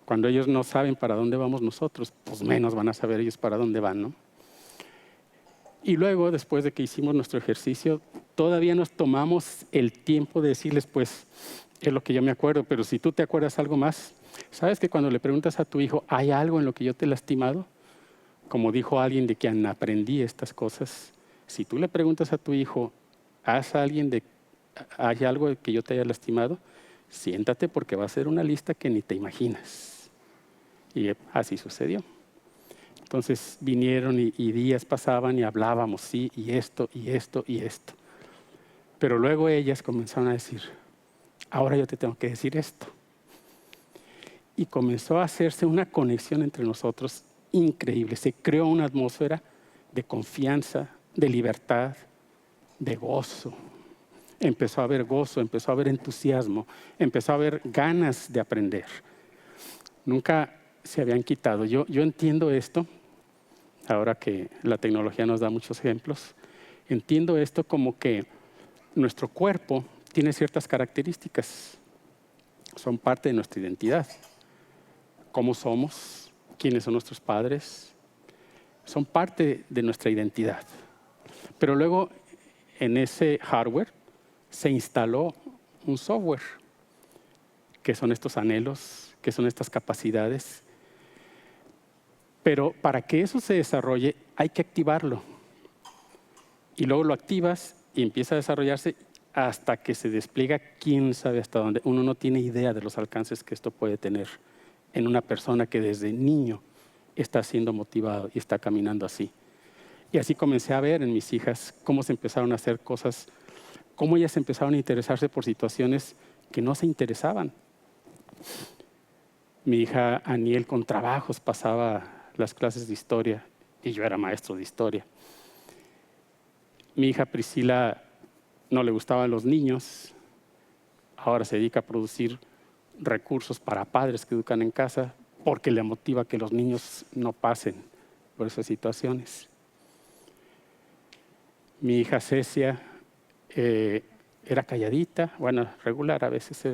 Cuando ellos no saben para dónde vamos nosotros, pues menos van a saber ellos para dónde van, ¿no? Y luego, después de que hicimos nuestro ejercicio, todavía nos tomamos el tiempo de decirles, pues, es lo que yo me acuerdo, pero si tú te acuerdas algo más, ¿sabes que cuando le preguntas a tu hijo, ¿hay algo en lo que yo te he lastimado? Como dijo alguien de quien aprendí estas cosas, si tú le preguntas a tu hijo, ¿hay algo que yo te haya lastimado? Siéntate porque va a ser una lista que ni te imaginas. Y así sucedió. Entonces vinieron y días pasaban y hablábamos, sí, y esto, y esto, y esto. Pero luego ellas comenzaron a decir, ahora yo te tengo que decir esto. Y comenzó a hacerse una conexión entre nosotros increíble. Se creó una atmósfera de confianza, de libertad, de gozo. Empezó a haber gozo, empezó a haber entusiasmo, empezó a haber ganas de aprender. Nunca se habían quitado. Yo entiendo esto, ahora que la tecnología nos da muchos ejemplos, entiendo esto como que nuestro cuerpo tiene ciertas características. son parte de nuestra identidad. Cómo somos, quiénes son nuestros padres, son parte de nuestra identidad. Pero luego en ese hardware se instaló un software, que son estos anhelos, que son estas capacidades. Pero para que eso se desarrolle hay que activarlo. Y luego lo activas y empieza a desarrollarse hasta que se despliega quién sabe hasta dónde. Uno no tiene idea de los alcances que esto puede tener en una persona que desde niño está siendo motivado y está caminando así. Y así comencé a ver en mis hijas cómo se empezaron a hacer cosas, cómo ellas empezaron a interesarse por situaciones que no se interesaban. Mi hija Aniel con trabajos pasaba las clases de historia y yo era maestro de historia. Mi hija Priscila no le gustaban los niños, ahora se dedica a producir recursos para padres que educan en casa porque le motiva que los niños no pasen por esas situaciones. Mi hija Cecia era calladita, bueno, regular, a veces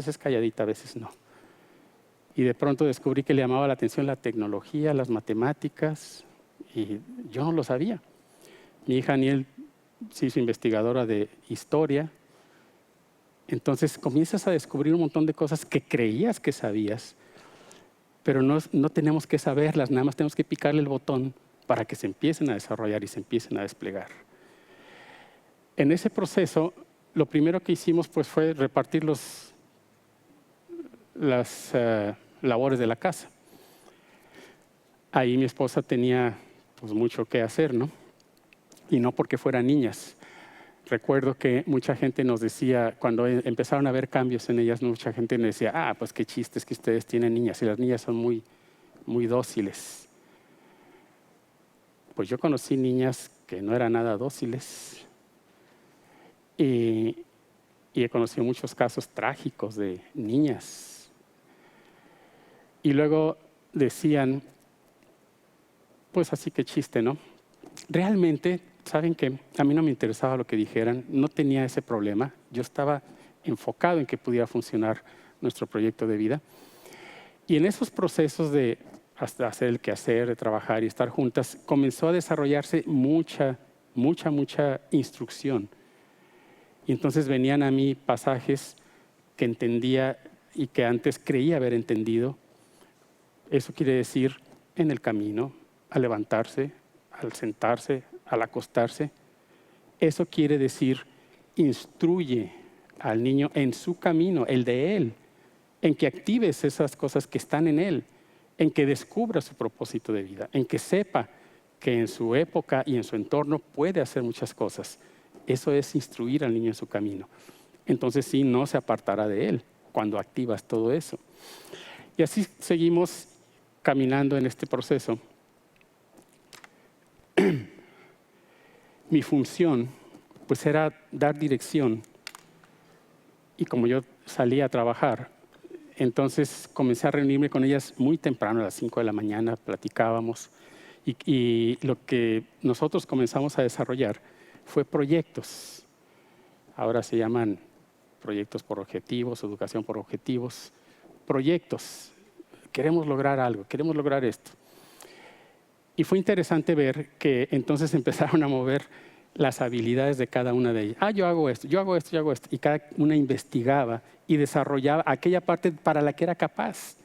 es calladita, a veces no. Y de pronto descubrí que le llamaba la atención la tecnología, las matemáticas, y yo no lo sabía. Mi hija Aniel se hizo investigadora de historia. Entonces comienzas a descubrir un montón de cosas que creías que sabías, pero no tenemos que saberlas, nada más tenemos que picarle el botón para que se empiecen a desarrollar y se empiecen a desplegar. En ese proceso, lo primero que hicimos pues, fue repartir las labores de la casa. Ahí mi esposa tenía pues, mucho que hacer, ¿no? Y no porque fueran niñas. Recuerdo que mucha gente nos decía, cuando empezaron a haber cambios en ellas, mucha gente nos decía, pues qué chistes que ustedes tienen niñas, y las niñas son muy, muy dóciles. Pues yo conocí niñas que no eran nada dóciles. Y he conocido muchos casos trágicos de niñas. Y luego decían, pues así que chiste, ¿no? Realmente, saben que a mí no me interesaba lo que dijeran, no tenía ese problema. Yo estaba enfocado en que pudiera funcionar nuestro proyecto de vida. Y en esos procesos de hasta hacer el quehacer, de trabajar y estar juntas, comenzó a desarrollarse mucha instrucción. Y entonces venían a mí pasajes que entendía y que antes creía haber entendido. Eso quiere decir en el camino, al levantarse, al sentarse, al acostarse. Eso quiere decir instruye al niño en su camino, el de él, en que actives esas cosas que están en él, en que descubra su propósito de vida, en que sepa que en su época y en su entorno puede hacer muchas cosas. Eso es instruir al niño en su camino. Entonces sí, no se apartará de él cuando activas todo eso. Y así seguimos caminando en este proceso. Mi función pues era dar dirección. Y como yo salía a trabajar, entonces comencé a reunirme con ellas muy temprano, a las 5 de la mañana, platicábamos. Y lo que nosotros comenzamos a desarrollar fue proyectos. Ahora se llaman proyectos por objetivos, educación por objetivos. Proyectos. Queremos lograr algo, queremos lograr esto. Y fue interesante ver que entonces empezaron a mover las habilidades de cada una de ellas. Yo hago esto, yo hago esto, yo hago esto. Y cada una investigaba y desarrollaba aquella parte para la que era capaz.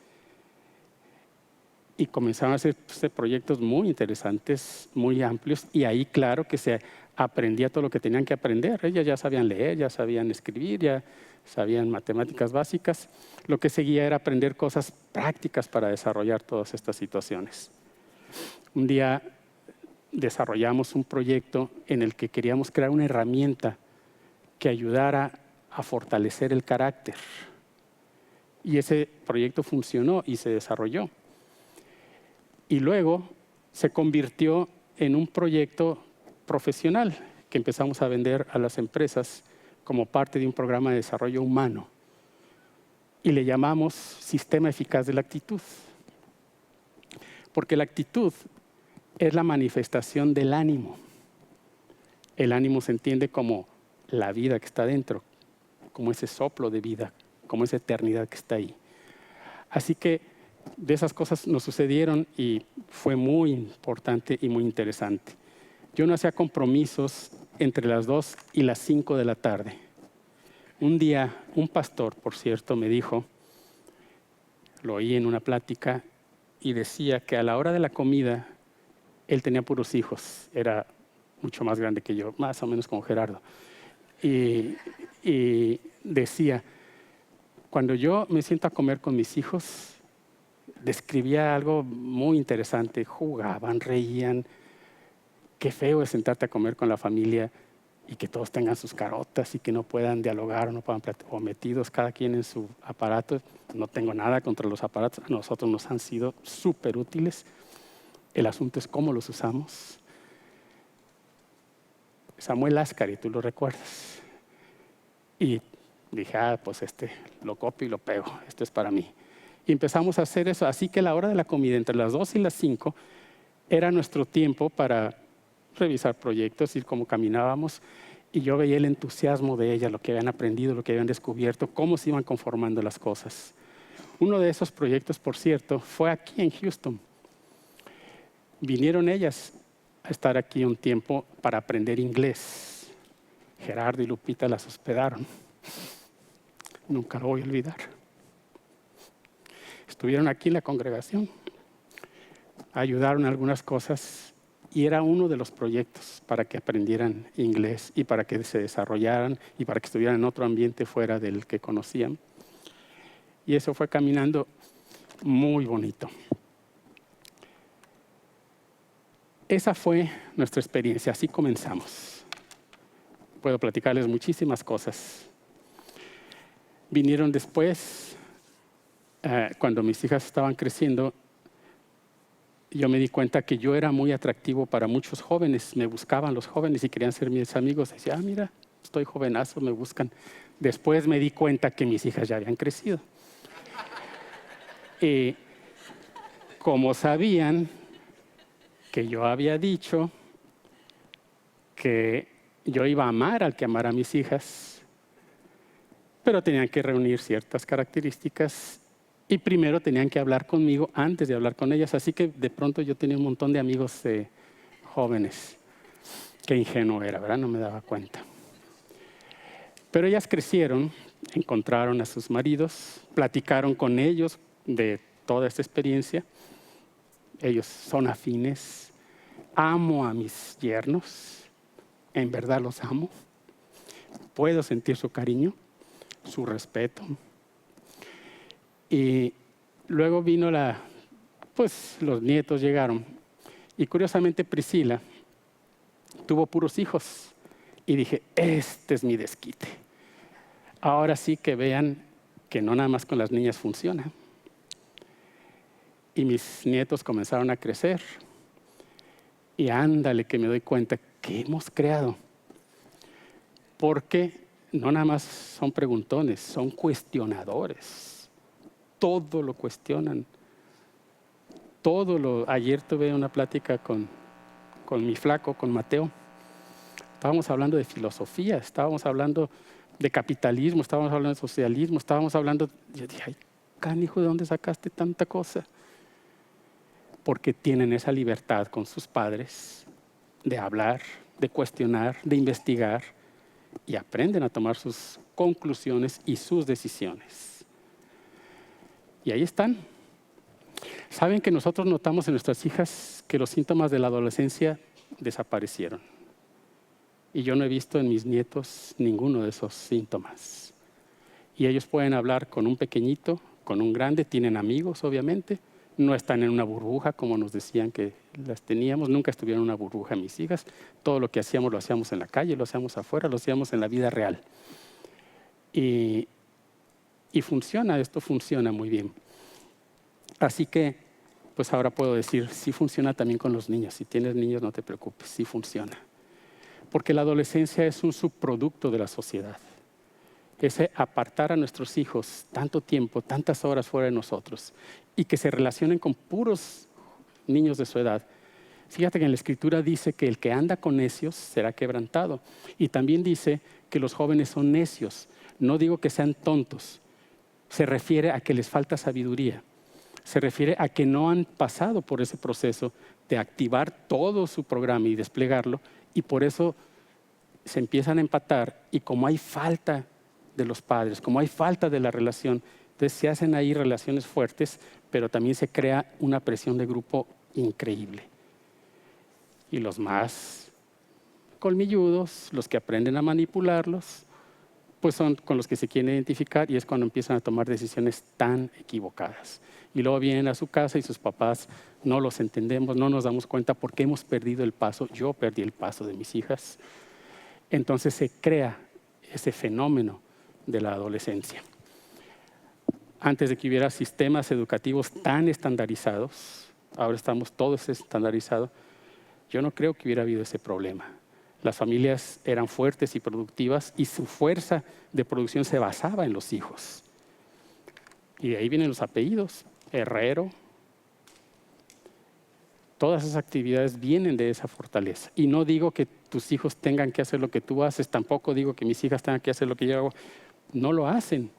Y comenzaron a hacer proyectos muy interesantes, muy amplios. Y ahí, claro, que se aprendía todo lo que tenían que aprender. Ellas ya sabían leer, ya sabían escribir, ya sabían matemáticas básicas. Lo que seguía era aprender cosas prácticas para desarrollar todas estas situaciones. Un día desarrollamos un proyecto en el que queríamos crear una herramienta que ayudara a fortalecer el carácter. Y ese proyecto funcionó y se desarrolló. Y luego se convirtió en un proyecto profesional que empezamos a vender a las empresas como parte de un programa de desarrollo humano. Y le llamamos Sistema Eficaz de la Actitud. Porque la actitud es la manifestación del ánimo. El ánimo se entiende como la vida que está dentro, como ese soplo de vida, como esa eternidad que está ahí. Así que de esas cosas nos sucedieron y fue muy importante y muy interesante. Yo no hacía compromisos entre las 2 y las 5 de la tarde. Un día, un pastor, por cierto, me dijo, lo oí en una plática, y decía que a la hora de la comida, él tenía puros hijos, era mucho más grande que yo, más o menos como Gerardo. Y decía, cuando yo me siento a comer con mis hijos, describía algo muy interesante, jugaban, reían. Qué feo es sentarte a comer con la familia y que todos tengan sus carotas y que no puedan dialogar o no puedan platicar, o metidos cada quien en su aparato. No tengo nada contra los aparatos, a nosotros nos han sido súper útiles. El asunto es cómo los usamos. Samuel Ascari, tú lo recuerdas. Y dije, pues lo copio y lo pego, esto es para mí. Y empezamos a hacer eso, así que la hora de la comida, entre las 2 y las 5, era nuestro tiempo para revisar proyectos, ir cómo caminábamos, y yo veía el entusiasmo de ellas, lo que habían aprendido, lo que habían descubierto, cómo se iban conformando las cosas. Uno de esos proyectos, por cierto, fue aquí en Houston. Vinieron ellas a estar aquí un tiempo para aprender inglés. Gerardo y Lupita las hospedaron. Nunca lo voy a olvidar. Estuvieron aquí en la congregación, ayudaron en algunas cosas y era uno de los proyectos para que aprendieran inglés y para que se desarrollaran y para que estuvieran en otro ambiente fuera del que conocían. Y eso fue caminando muy bonito. Esa fue nuestra experiencia, así comenzamos. Puedo platicarles muchísimas cosas. Vinieron después, cuando mis hijas estaban creciendo, yo me di cuenta que yo era muy atractivo para muchos jóvenes. Me buscaban los jóvenes y querían ser mis amigos. Decía, mira, estoy jovenazo, me buscan. Después me di cuenta que mis hijas ya habían crecido. Y como sabían que yo había dicho que yo iba a amar al que amara a mis hijas, pero tenían que reunir ciertas características y primero tenían que hablar conmigo antes de hablar con ellas. Así que de pronto yo tenía un montón de amigos jóvenes. Qué ingenuo era, ¿verdad? No me daba cuenta. Pero ellas crecieron, encontraron a sus maridos, platicaron con ellos de toda esta experiencia. Ellos son afines. Amo a mis yernos. En verdad los amo. Puedo sentir su cariño, su respeto. Y luego vino los nietos llegaron. Y curiosamente Priscila tuvo puros hijos. Y dije, este es mi desquite. Ahora sí que vean que no nada más con las niñas funciona. Y mis nietos comenzaron a crecer. Y ándale que me doy cuenta que hemos creado. Porque no nada más son preguntones, son cuestionadores. Todo lo cuestionan. Ayer tuve una plática con mi flaco, con Mateo. Estábamos hablando de filosofía, estábamos hablando de capitalismo, estábamos hablando de socialismo, estábamos hablando... Yo dije, ay, canijo, ¿de dónde sacaste tanta cosa? Porque tienen esa libertad con sus padres de hablar, de cuestionar, de investigar y aprenden a tomar sus conclusiones y sus decisiones. Y ahí están. Saben que nosotros notamos en nuestras hijas que los síntomas de la adolescencia desaparecieron. Y yo no he visto en mis nietos ninguno de esos síntomas. Y ellos pueden hablar con un pequeñito, con un grande, tienen amigos obviamente, no están en una burbuja como nos decían que las teníamos, nunca estuvieron en una burbuja mis hijas. Todo lo que hacíamos lo hacíamos en la calle, lo hacíamos afuera, lo hacíamos en la vida real. Y esto funciona muy bien. Así que, pues ahora puedo decir, sí funciona también con los niños. Si tienes niños, no te preocupes, sí funciona. Porque la adolescencia es un subproducto de la sociedad. Ese apartar a nuestros hijos tanto tiempo, tantas horas fuera de nosotros y que se relacionen con puros niños de su edad. Fíjate que en la Escritura dice que el que anda con necios será quebrantado. Y también dice que los jóvenes son necios. No digo que sean tontos, se refiere a que les falta sabiduría. Se refiere a que no han pasado por ese proceso de activar todo su programa y desplegarlo, y por eso se empiezan a empatar, y como hay falta de los padres, como hay falta de la relación, entonces se hacen ahí relaciones fuertes, pero también se crea una presión de grupo increíble. Y los más colmilludos, los que aprenden a manipularlos, pues son con los que se quieren identificar, y es cuando empiezan a tomar decisiones tan equivocadas. Y luego vienen a su casa y sus papás no los entendemos, no nos damos cuenta porque hemos perdido el paso. Yo perdí el paso de mis hijas. Entonces se crea ese fenómeno de la adolescencia. Antes de que hubiera sistemas educativos tan estandarizados, ahora estamos todos estandarizados, yo no creo que hubiera habido ese problema. Las familias eran fuertes y productivas y su fuerza de producción se basaba en los hijos. Y de ahí vienen los apellidos, Herrero. Todas esas actividades vienen de esa fortaleza. Y no digo que tus hijos tengan que hacer lo que tú haces, tampoco digo que mis hijas tengan que hacer lo que yo hago. No lo hacen.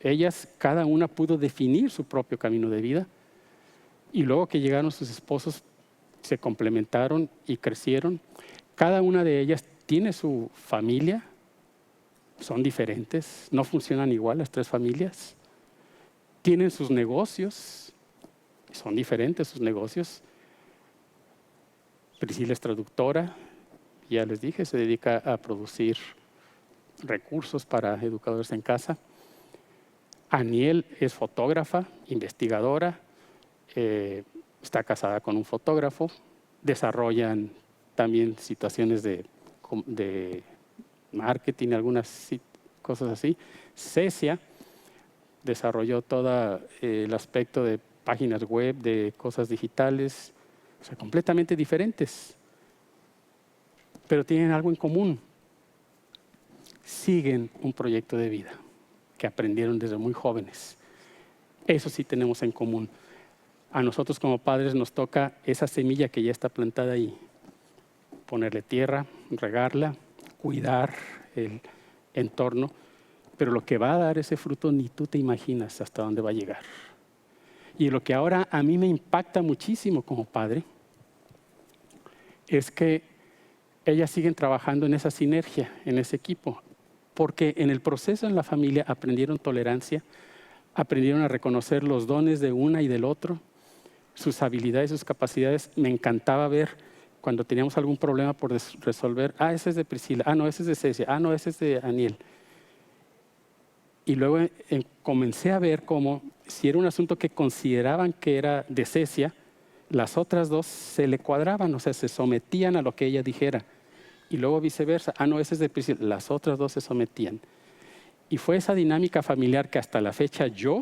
Ellas, cada una pudo definir su propio camino de vida. Y luego que llegaron sus esposos, se complementaron y crecieron. Cada una de ellas tiene su familia, son diferentes, no funcionan igual las tres familias. Tienen sus negocios, son diferentes sus negocios. Priscila es traductora, ya les dije, se dedica a producir recursos para educadores en casa. Aniel es fotógrafa, investigadora, está casada con un fotógrafo, desarrollan también situaciones de marketing, algunas cosas así. Cecia desarrolló todo el aspecto de páginas web, de cosas digitales, o sea, completamente diferentes, pero tienen algo en común. Siguen un proyecto de vida que aprendieron desde muy jóvenes. Eso sí tenemos en común. A nosotros como padres nos toca esa semilla que ya está plantada ahí, ponerle tierra, regarla, cuidar el entorno, pero lo que va a dar ese fruto ni tú te imaginas hasta dónde va a llegar. Y lo que ahora a mí me impacta muchísimo como padre es que ellas siguen trabajando en esa sinergia, en ese equipo, porque en el proceso en la familia aprendieron tolerancia, aprendieron a reconocer los dones de una y del otro, sus habilidades, sus capacidades. Me encantaba ver cuando teníamos algún problema por resolver, ese es de Priscila, no, ese es de Cecia, no, ese es de Aniel. Y luego comencé a ver cómo, si era un asunto que consideraban que era de Cecia, las otras dos se le cuadraban, o sea, se sometían a lo que ella dijera. Y luego viceversa, no, ese es de Priscila, las otras dos se sometían. Y fue esa dinámica familiar que hasta la fecha yo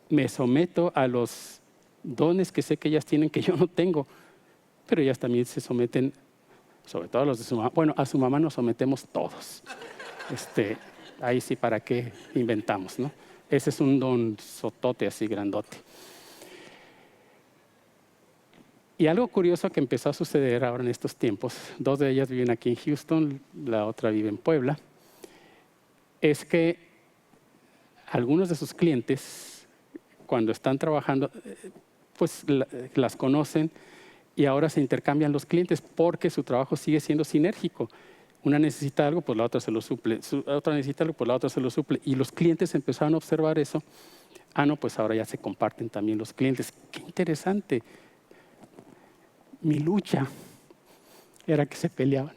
me someto a los dones que sé que ellas tienen que yo no tengo, pero ellas también se someten, sobre todo a los de su mamá. Bueno, a su mamá nos sometemos todos. Ahí sí, ¿para qué inventamos, no? Ese es un don sotote así grandote. Y algo curioso que empezó a suceder ahora en estos tiempos, dos de ellas viven aquí en Houston, la otra vive en Puebla, es que algunos de sus clientes, cuando están trabajando, pues las conocen y ahora se intercambian los clientes porque su trabajo sigue siendo sinérgico. Una necesita algo, pues la otra se lo suple. Otra necesita algo, pues la otra se lo suple. Y los clientes empezaron a observar eso. No, pues ahora ya se comparten también los clientes. ¡Qué interesante! Mi lucha era que se peleaban.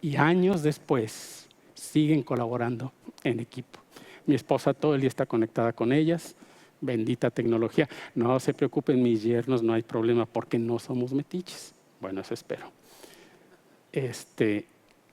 Y años después siguen colaborando en equipo. Mi esposa todo el día está conectada con ellas. Bendita tecnología. No se preocupen mis yernos, no hay problema porque no somos metiches. Bueno, eso espero.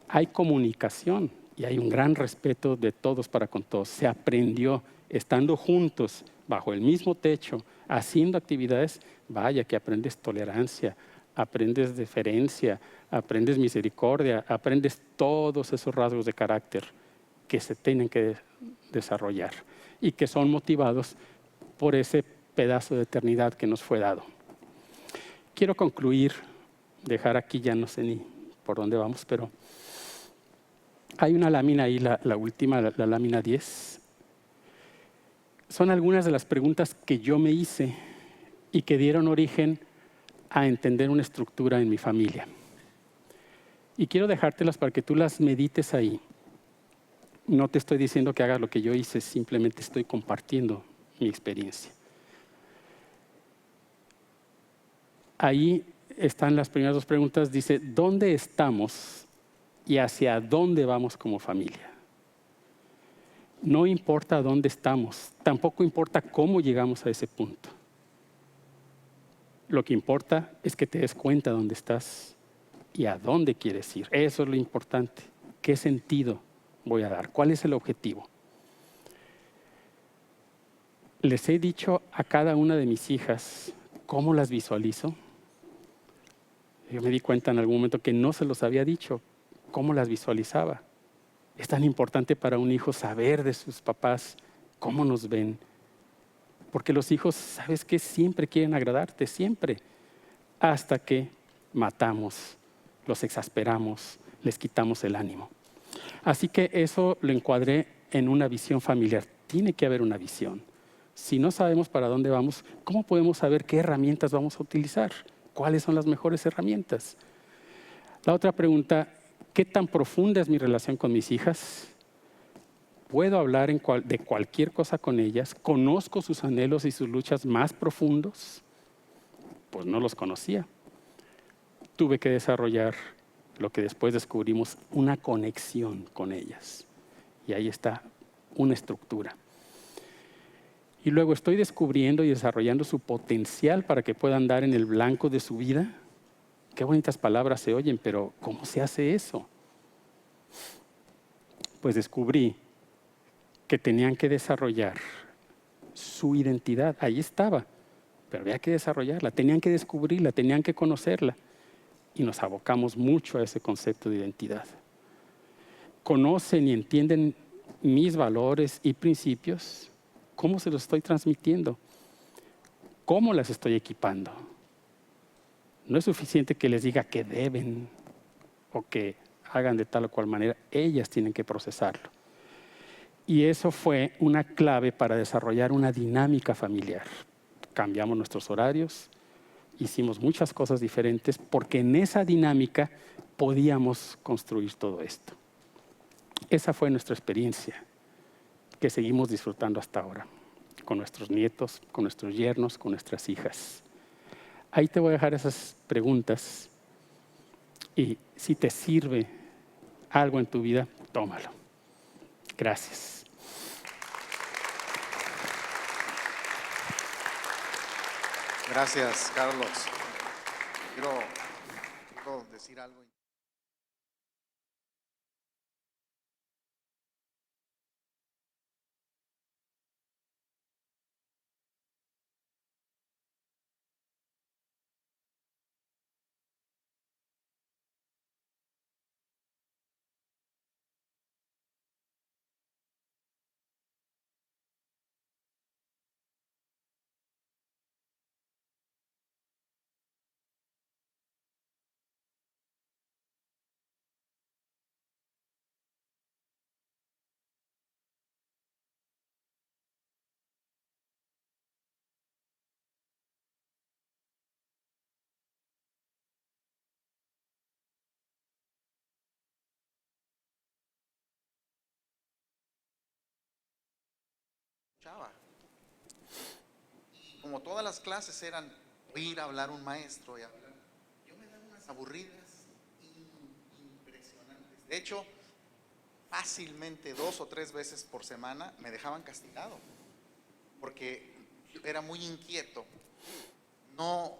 Hay comunicación y hay un gran respeto de todos para con todos. Se aprendió estando juntos, bajo el mismo techo, haciendo actividades. Vaya que aprendes tolerancia, aprendes deferencia, aprendes misericordia, aprendes todos esos rasgos de carácter que se tienen que desarrollar y que son motivados por ese pedazo de eternidad que nos fue dado. Quiero concluir, dejar aquí, ya no sé ni por dónde vamos, pero hay una lámina ahí, la última, la lámina 10, son algunas de las preguntas que yo me hice y que dieron origen a entender una estructura en mi familia. Y quiero dejártelas para que tú las medites ahí. No te estoy diciendo que hagas lo que yo hice, simplemente estoy compartiendo mi experiencia. Ahí están las primeras dos preguntas. Dice, ¿dónde estamos y hacia dónde vamos como familia? No importa dónde estamos, tampoco importa cómo llegamos a ese punto. Lo que importa es que te des cuenta dónde estás y a dónde quieres ir. Eso es lo importante. ¿Qué sentido voy a dar? ¿Cuál es el objetivo? Les he dicho a cada una de mis hijas cómo las visualizo. Yo me di cuenta en algún momento que no se los había dicho cómo las visualizaba. Es tan importante para un hijo saber de sus papás cómo nos ven. Porque los hijos, ¿sabes qué? Siempre quieren agradarte, siempre. Hasta que matamos, los exasperamos, les quitamos el ánimo. Así que eso lo encuadré en una visión familiar. Tiene que haber una visión. Si no sabemos para dónde vamos, ¿cómo podemos saber qué herramientas vamos a utilizar? ¿Cuáles son las mejores herramientas? La otra pregunta, ¿qué tan profunda es mi relación con mis hijas? ¿Puedo hablar de cualquier cosa con ellas? ¿Conozco sus anhelos y sus luchas más profundos? Pues no los conocía. Tuve que desarrollar lo que después descubrimos, una conexión con ellas. Y ahí está una estructura. Y luego estoy descubriendo y desarrollando su potencial para que puedan dar en el blanco de su vida. Qué bonitas palabras se oyen, pero ¿cómo se hace eso? Pues descubrí que tenían que desarrollar su identidad. Ahí estaba, pero había que desarrollarla, tenían que descubrirla, tenían que conocerla. Y nos abocamos mucho a ese concepto de identidad. ¿Conocen y entienden mis valores y principios? ¿Cómo se los estoy transmitiendo? ¿Cómo las estoy equipando? No es suficiente que les diga que deben o que hagan de tal o cual manera. Ellas tienen que procesarlo. Y eso fue una clave para desarrollar una dinámica familiar. Cambiamos nuestros horarios, hicimos muchas cosas diferentes porque en esa dinámica podíamos construir todo esto. Esa fue nuestra experiencia que seguimos disfrutando hasta ahora, con nuestros nietos, con nuestros yernos, con nuestras hijas. Ahí te voy a dejar esas preguntas y si te sirve algo en tu vida, tómalo. Gracias. Gracias, Carlos. Quiero decir algo. Chava. Como todas las clases eran oír hablar un maestro y hablar, yo me daba unas aburridas impresionantes. De hecho, fácilmente 2 o 3 veces por semana me dejaban castigado porque yo era muy inquieto, no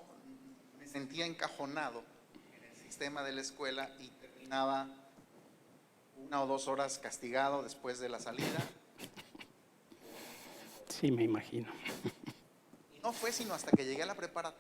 me sentía encajonado en el sistema de la escuela y terminaba 1 o 2 horas castigado después de la salida. Sí, me imagino. Y no fue sino hasta que llegué a la preparatoria